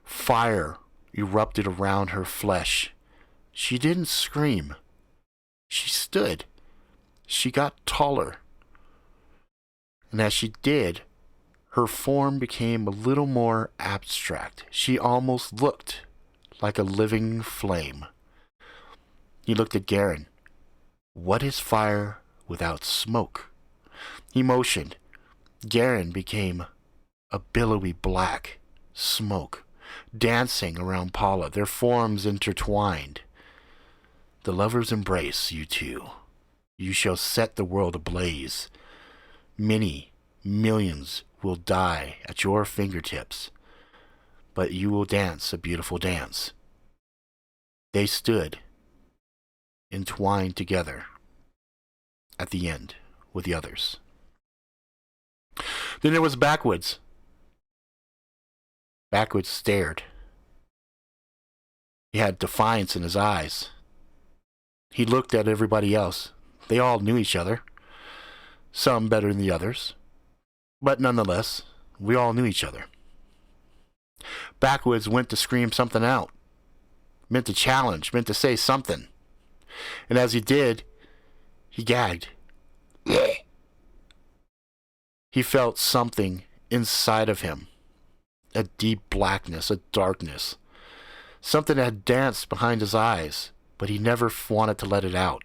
Fire erupted around her flesh. She didn't scream. She stood. She got taller. And as she did, her form became a little more abstract. She almost looked like a living flame. He looked at Garen. What is fire without smoke? He motioned. Garen became a billowy black smoke, dancing around Paula, their forms intertwined. The lovers embrace, you two. You shall set the world ablaze. Many, millions will die at your fingertips, but you will dance a beautiful dance. They stood, entwined together, at the end with the others. Then there was Backwoods. Backwoods stared. He had defiance in his eyes. He looked at everybody else. They all knew each other. Some better than the others. But nonetheless, we all knew each other. Backwoods went to scream something out. Meant to challenge, meant to say something. And as he did, he gagged. He felt something inside of him. A deep blackness, a darkness. Something that had danced behind his eyes, but he never wanted to let it out.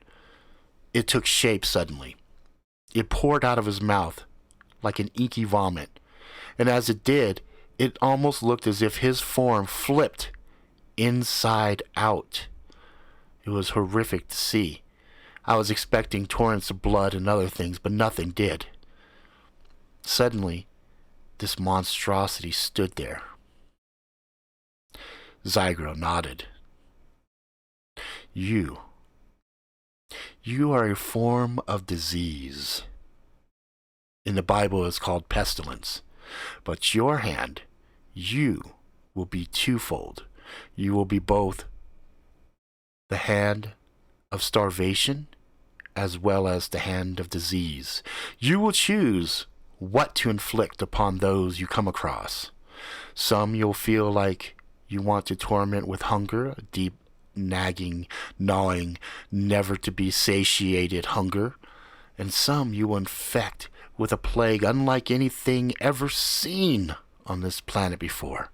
It took shape suddenly. It poured out of his mouth like an inky vomit, and as it did, It almost looked as if his form flipped inside out. It was horrific to see. I was expecting torrents of blood and other things, but nothing did. Suddenly, this monstrosity stood there. Zygro nodded. You are a form of disease. In the Bible it's called pestilence. But your hand, you will be twofold. You will be both the hand of starvation as well as the hand of disease. You will choose what to inflict upon those you come across. Some you'll feel like you want to torment with hunger, a deep, nagging, gnawing, never to be satiated hunger. And some you will infect with a plague unlike anything ever seen on this planet before.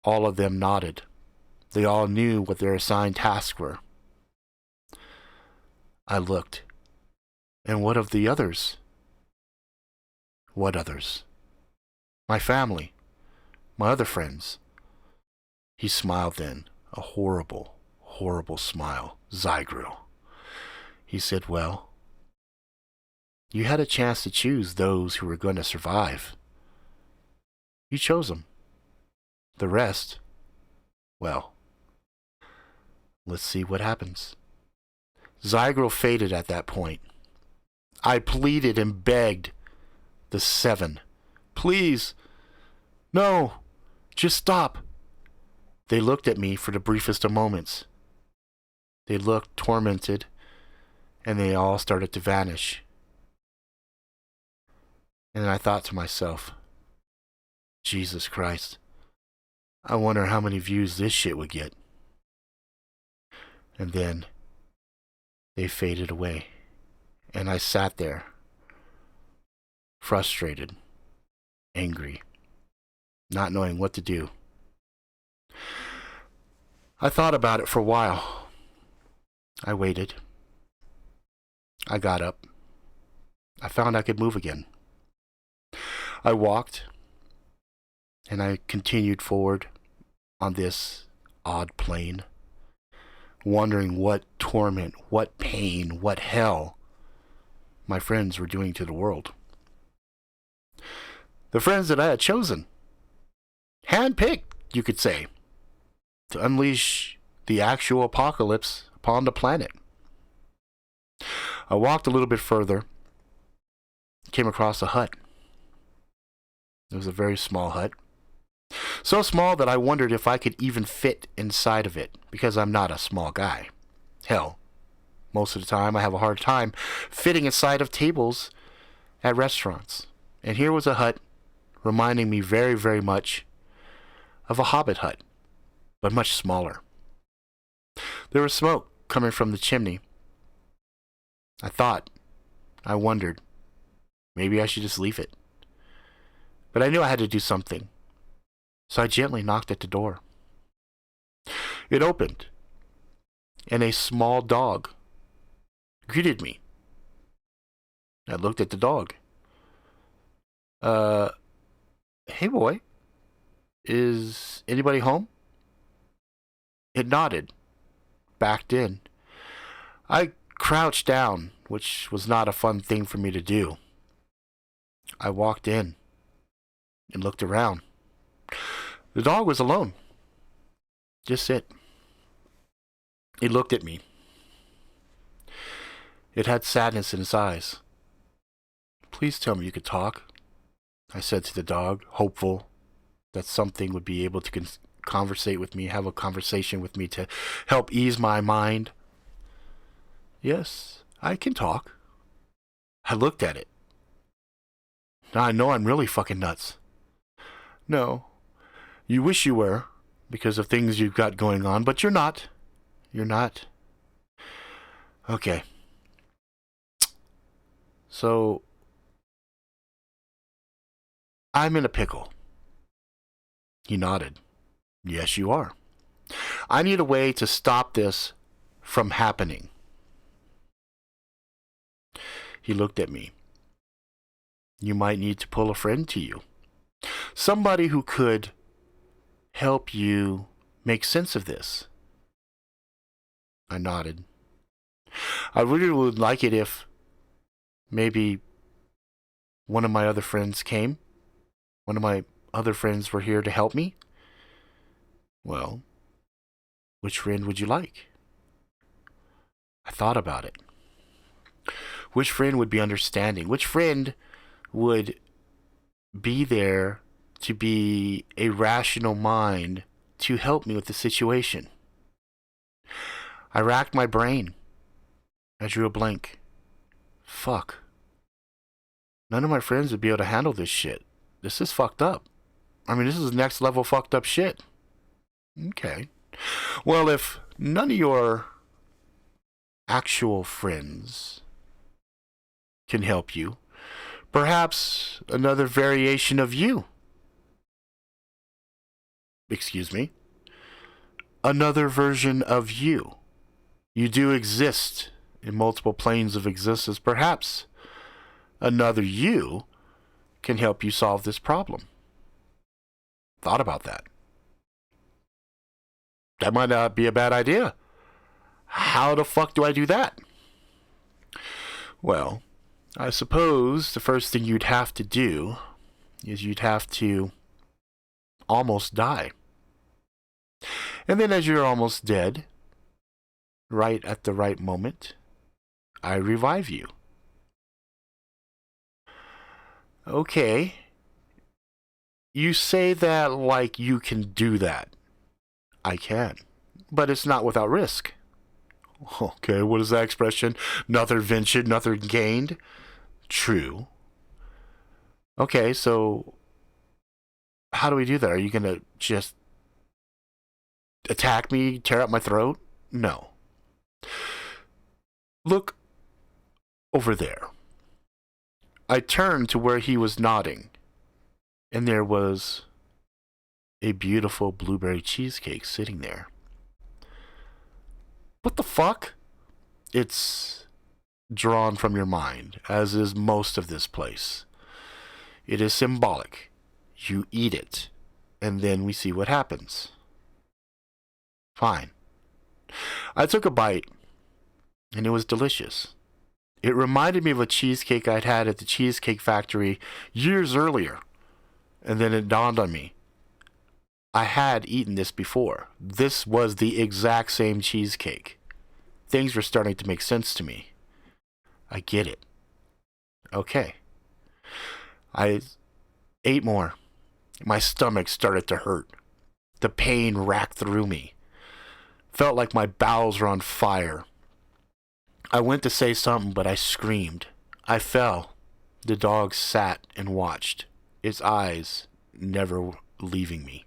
All of them nodded. They all knew what their assigned tasks were. I looked. And what of the others? What others? My family. My other friends. He smiled then, a horrible, horrible smile. Zygro. He said, well, you had a chance to choose those who were going to survive. You chose them. The rest, well, let's see what happens. Zygro faded at that point. I pleaded and begged the 7. Please, no, just stop. They looked at me for the briefest of moments. They looked tormented, and they all started to vanish. And I thought to myself, Jesus Christ, I wonder how many views this shit would get. And then they faded away, and I sat there, frustrated, angry, not knowing what to do. I thought about it for a while. I waited. I got up. I found I could move again. I walked, and I continued forward on this odd plane, wondering what torment, what pain, what hell my friends were doing to the world. The friends that I had chosen, handpicked, you could say, to unleash the actual apocalypse upon the planet. I walked a little bit further, came across a hut. It was a very small hut. So small that I wondered if I could even fit inside of it, because I'm not a small guy. Hell, most of the time I have a hard time fitting inside of tables at restaurants. And here was a hut reminding me very, very much of a hobbit hut, but much smaller. There was smoke coming from the chimney. I wondered, maybe I should just leave it. But I knew I had to do something. So I gently knocked at the door. It opened, and a small dog greeted me. I looked at the dog. Hey boy, is anybody home? It nodded, backed in. I crouched down, which was not a fun thing for me to do. I walked in and looked around. The dog was alone. Just it. It looked at me. It had sadness in its eyes. Please tell me you could talk, I said to the dog, hopeful that something would be able to conversate with me, have a conversation with me to help ease my mind. Yes, I can talk. I looked at it. Now I know I'm really fucking nuts. No, you wish you were, because of things you've got going on, but you're not. You're not. Okay. So, I'm in a pickle. He nodded. Yes, you are. I need a way to stop this from happening. He looked at me. You might need to pull a friend to you. Somebody who could help you make sense of this. I nodded. I really would like it if maybe one of my other friends came. One of my other friends were here to help me. Well, which friend would you like? I thought about it. Which friend would be understanding? Which friend would be there to be a rational mind to help me with the situation? I racked my brain. I drew a blank. Fuck. None of my friends would be able to handle this shit. This is fucked up. I mean, this is next level fucked up shit. Okay. Well, if none of your actual friends can help you, perhaps another variation of you. Excuse me. Another version of you. You do exist in multiple planes of existence. Perhaps another you can help you solve this problem. Thought about that. That might not be a bad idea. How the fuck do I do that? Well, I suppose the first thing you'd have to do is you'd have to almost die. And then as you're almost dead, right at the right moment, I revive you. Okay. You say that like you can do that. I can. But it's not without risk. Okay, what is that expression? Nothing ventured, nothing gained. True. Okay, so how do we do that? Are you going to just attack me, tear up my throat? No. Look over there. I turned to where he was nodding, and there was a beautiful blueberry cheesecake sitting there. What the fuck? It's drawn from your mind, as is most of this place. It is symbolic. You eat it, and then we see what happens. Fine. I took a bite, and it was delicious. It reminded me of a cheesecake I'd had at the Cheesecake Factory years earlier, and then it dawned on me. I had eaten this before. This was the exact same cheesecake. Things were starting to make sense to me. I get it. Okay. I ate more. My stomach started to hurt. The pain racked through me. Felt like my bowels were on fire. I went to say something, but I screamed. I fell. The dog sat and watched, its eyes never leaving me.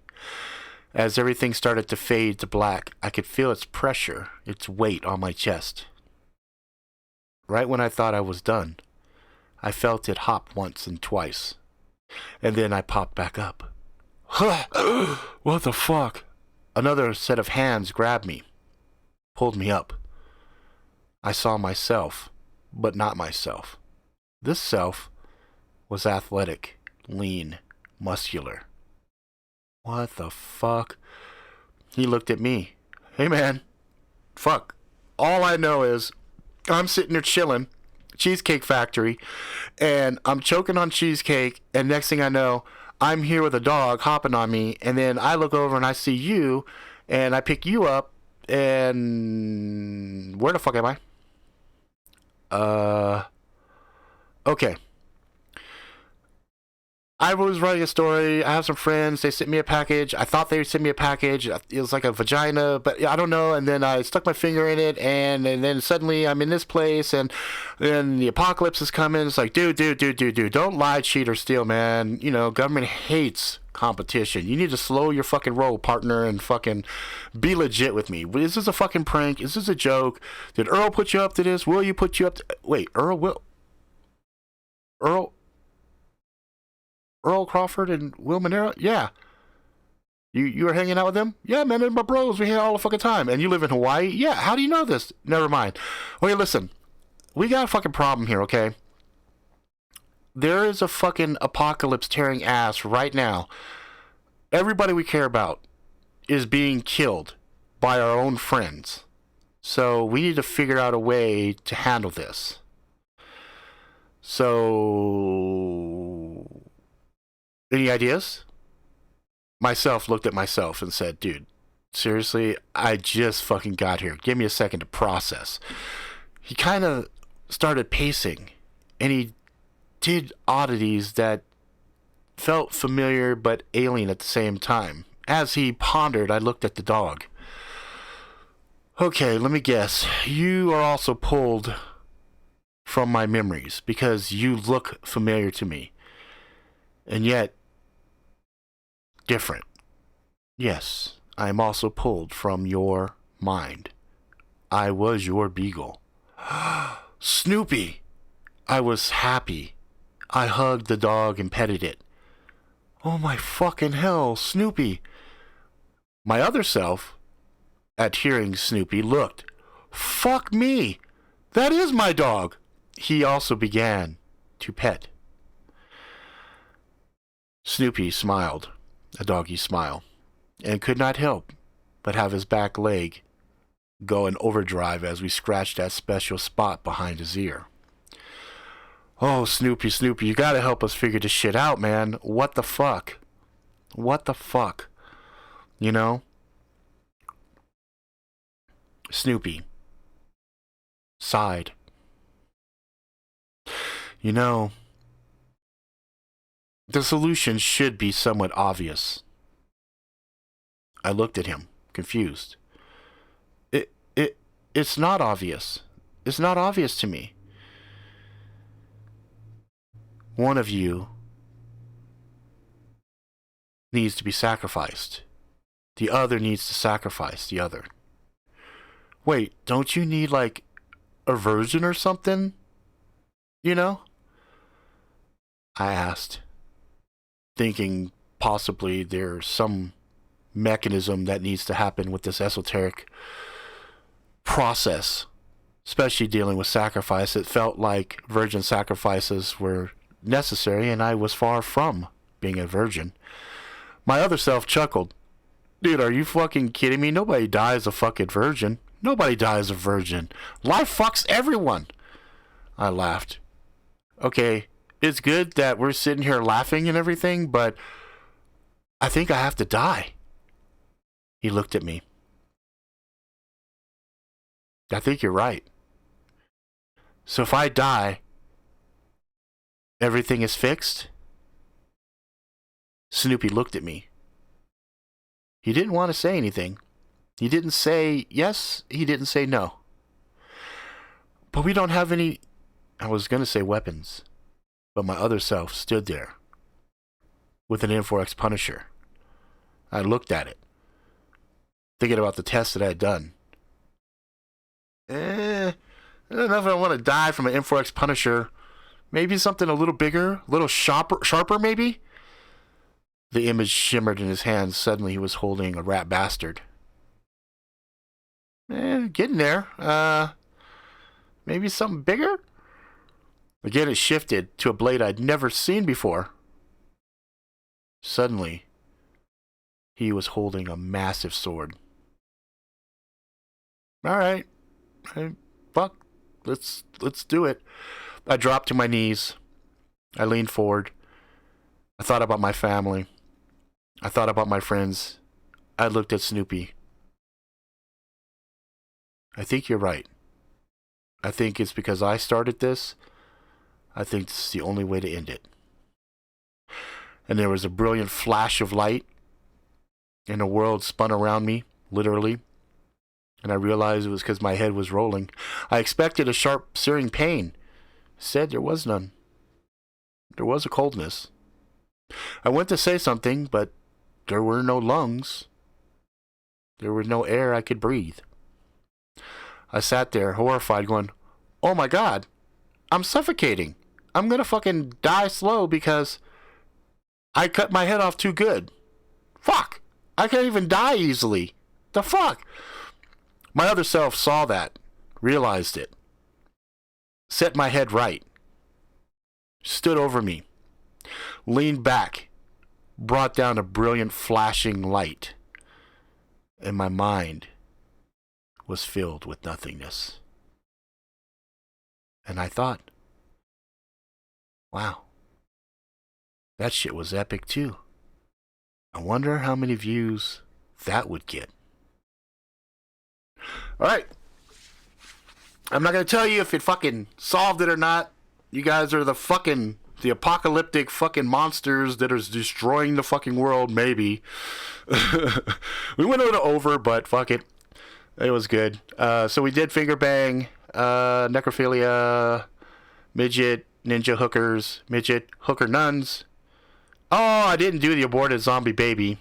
As everything started to fade to black, I could feel its pressure, its weight on my chest. Right when I thought I was done, I felt it hop once and twice, and then I popped back up. What the fuck? Another set of hands grabbed me, pulled me up. I saw myself, but not myself. This self was athletic, lean, muscular. What the fuck? He looked at me. Hey man, fuck. All I know is I'm sitting there chilling, Cheesecake Factory, and I'm choking on cheesecake, and next thing I know, I'm here with a dog hopping on me, and then I look over and I see you, and I pick you up, and where the fuck am I? Okay. I was writing a story. I have some friends. They sent me a package. I thought they sent me a package. It was like a vagina, but I don't know. And then I stuck my finger in it, and then suddenly I'm in this place, and then the apocalypse is coming. It's like, dude, don't lie, cheat, or steal, man. You know, government hates competition. You need to slow your fucking roll, partner, and fucking be legit with me. Is this a fucking prank? Is this a joke? Did Earl put you up to this? Will you put you up to... Wait, Earl Crawford and Will Monero? Yeah. You were hanging out with them? Yeah, man, they're my bros. We hang out all the fucking time. And you live in Hawaii? Yeah. How do you know this? Never mind. Okay, listen. We got a fucking problem here, okay? there is a fucking apocalypse tearing ass right now. Everybody we care about is being killed by our own friends. So we need to figure out a way to handle this. So, any ideas? Myself looked at myself and said, dude, seriously, I just fucking got here. Give me a second to process. He kind of started pacing, and he did oddities that felt familiar but alien at the same time. As he pondered, I looked at the dog. Okay, let me guess. You are also pulled from my memories because you look familiar to me. And yet, different. Yes, I am also pulled from your mind. I was your beagle. Snoopy! I was happy. I hugged the dog and petted it. Oh my fucking hell, Snoopy! My other self, at hearing Snoopy, looked. Fuck me! That is my dog! He also began to pet. Snoopy smiled, a doggy smile, and could not help but have his back leg go in overdrive as we scratched that special spot behind his ear. Oh, Snoopy, you gotta help us figure this shit out, man. What the fuck? What the fuck? You know? Snoopy sighed. You know, the solution should be somewhat obvious. I looked at him, confused. It's not obvious. It's not obvious to me. One of you needs to be sacrificed. The other needs to sacrifice the other. Wait, don't you need, like, a virgin or something? You know? I asked, thinking possibly there's some mechanism that needs to happen with this esoteric process, especially dealing with sacrifice. It felt like virgin sacrifices were necessary, and I was far from being a virgin. My other self chuckled. Dude, are you fucking kidding me? Nobody dies a fucking virgin. Nobody dies a virgin. Life fucks everyone. I laughed. Okay, it's good that we're sitting here laughing and everything, but I think I have to die. He looked at me. I think you're right. So if I die, everything is fixed? Snoopy looked at me. He didn't want to say anything. He didn't say yes, he didn't say no. But we don't have any, I was going to say weapons, but my other self stood there with an M4X Punisher. I looked at it, thinking about the test that I had done. I don't know if I want to die from an M4X Punisher. Maybe something a little bigger, a little sharper maybe? The image shimmered in his hands. Suddenly he was holding a rat bastard. Getting there. Maybe something bigger? Again, it shifted to a blade I'd never seen before. Suddenly, he was holding a massive sword. All right. Fuck. Let's do it. I dropped to my knees. I leaned forward. I thought about my family. I thought about my friends. I looked at Snoopy. I think you're right. I think it's because I started this. I think this is the only way to end it. And there was a brilliant flash of light, and the world spun around me, literally. And I realized it was because my head was rolling. I expected a sharp, searing pain. Said there was none. There was a coldness. I went to say something, but there were no lungs. There was no air I could breathe. I sat there, horrified, going, oh my God, I'm suffocating. I'm gonna fucking die slow because I cut my head off too good. Fuck! I can't even die easily. The fuck? My other self saw that, realized it, set my head right. stood over me, leaned back, brought down a brilliant flashing light, and my mind was filled with nothingness. And I thought, wow, that shit was epic too. I wonder how many views that would get. Alright. I'm not going to tell you if it fucking solved it or not. You guys are the apocalyptic fucking monsters that are destroying the fucking world, maybe. We went a little over, but fuck it. It was good. So we did Finger Bang, Necrophilia, Midget, Ninja Hookers, Midget, Hooker Nuns. Oh, I didn't do the Aborted Zombie Baby.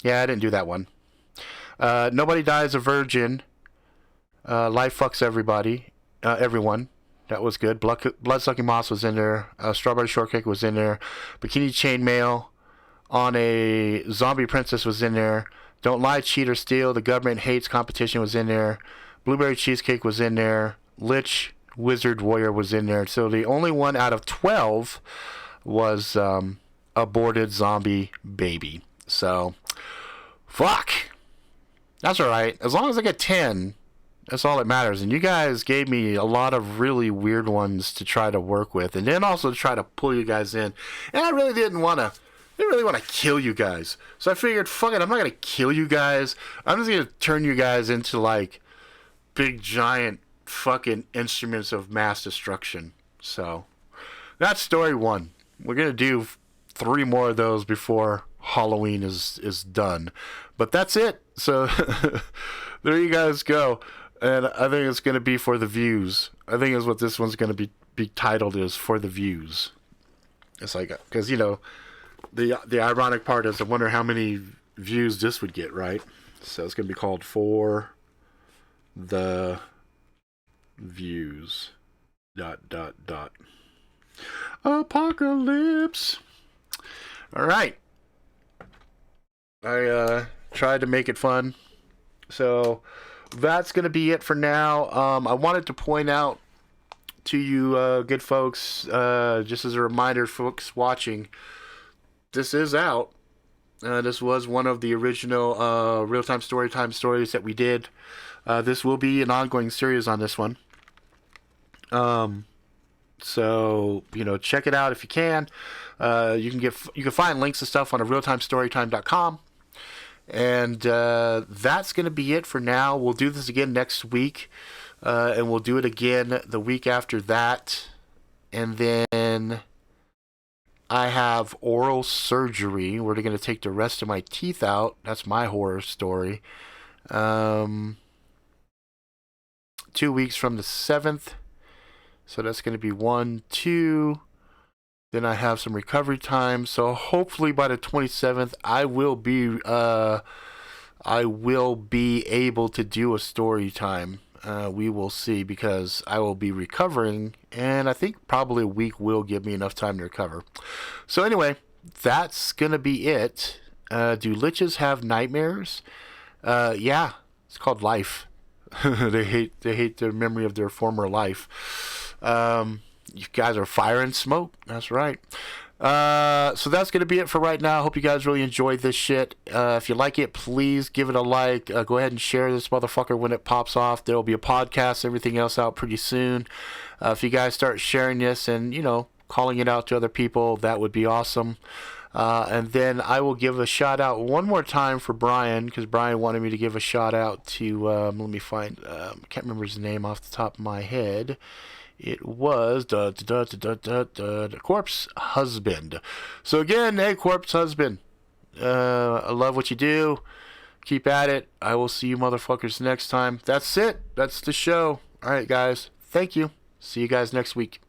Yeah, I didn't do that one. Nobody Dies a Virgin. Life Fucks Everybody. Everyone. That was good. Blood-Sucking Moths was in there. Strawberry Shortcake was in there. Bikini Chainmail on a Zombie Princess was in there. Don't Lie, Cheat, or Steal. The Government Hates Competition was in there. Blueberry Cheesecake was in there. Lich, Wizard Warrior was in there. So the only one out of 12 was Aborted Zombie Baby. So, fuck. That's alright. As long as I get 10, that's all that matters. And you guys gave me a lot of really weird ones to try to work with. And then also to try to pull you guys in. And I really didn't want to kill you guys. So I figured, fuck it, I'm not going to kill you guys. I'm just going to turn you guys into, like, big, giant fucking instruments of mass destruction. So, that's story 1. We're going to do 3 more of those before Halloween is done. But that's it. So, there you guys go. And I think it's going to be for the views. I think is what this one's going to be titled is For the Views. It's like, because, you know, the ironic part is I wonder how many views this would get, right? So it's going to be called For the Views. ... Apocalypse. All right. I tried to make it fun. So that's going to be it for now. I wanted to point out to you good folks, just as a reminder, folks watching, this is out. This was one of the original real-time Storytime stories that we did. This will be an ongoing series on this one. So, you know, check it out if you can. You can find links and stuff on realtimestorytime.com. And that's going to be it for now. We'll do this again next week. And we'll do it again the week after that. And then I have oral surgery. We're going to take the rest of my teeth out. That's my horror story. 2 weeks from the 7th. So that's going to be 1, 2. Then I have some recovery time. So hopefully by the 27th, I will be able to do a story time. We will see, because I will be recovering, and I think probably a week will give me enough time to recover. So anyway, that's going to be it. Do liches have nightmares? Yeah, it's called life. They hate the memory of their former life. You guys are fire and smoke. That's right. So that's going to be it for right now. I hope you guys really enjoyed this shit. If you like it, please give it a like. Go ahead and share this motherfucker when it pops off. There will be a podcast, everything else out pretty soon. If you guys start sharing this and, you know, calling it out to other people, that would be awesome. And then I will give a shout out one more time for Brian, because Brian wanted me to give a shout out to, let me find, I can't remember his name off the top of my head. It was the Corpse Husband. So again, hey, Corpse Husband, I love what you do. Keep at it. I will see you motherfuckers next time. That's it. That's the show. All right, guys. Thank you. See you guys next week.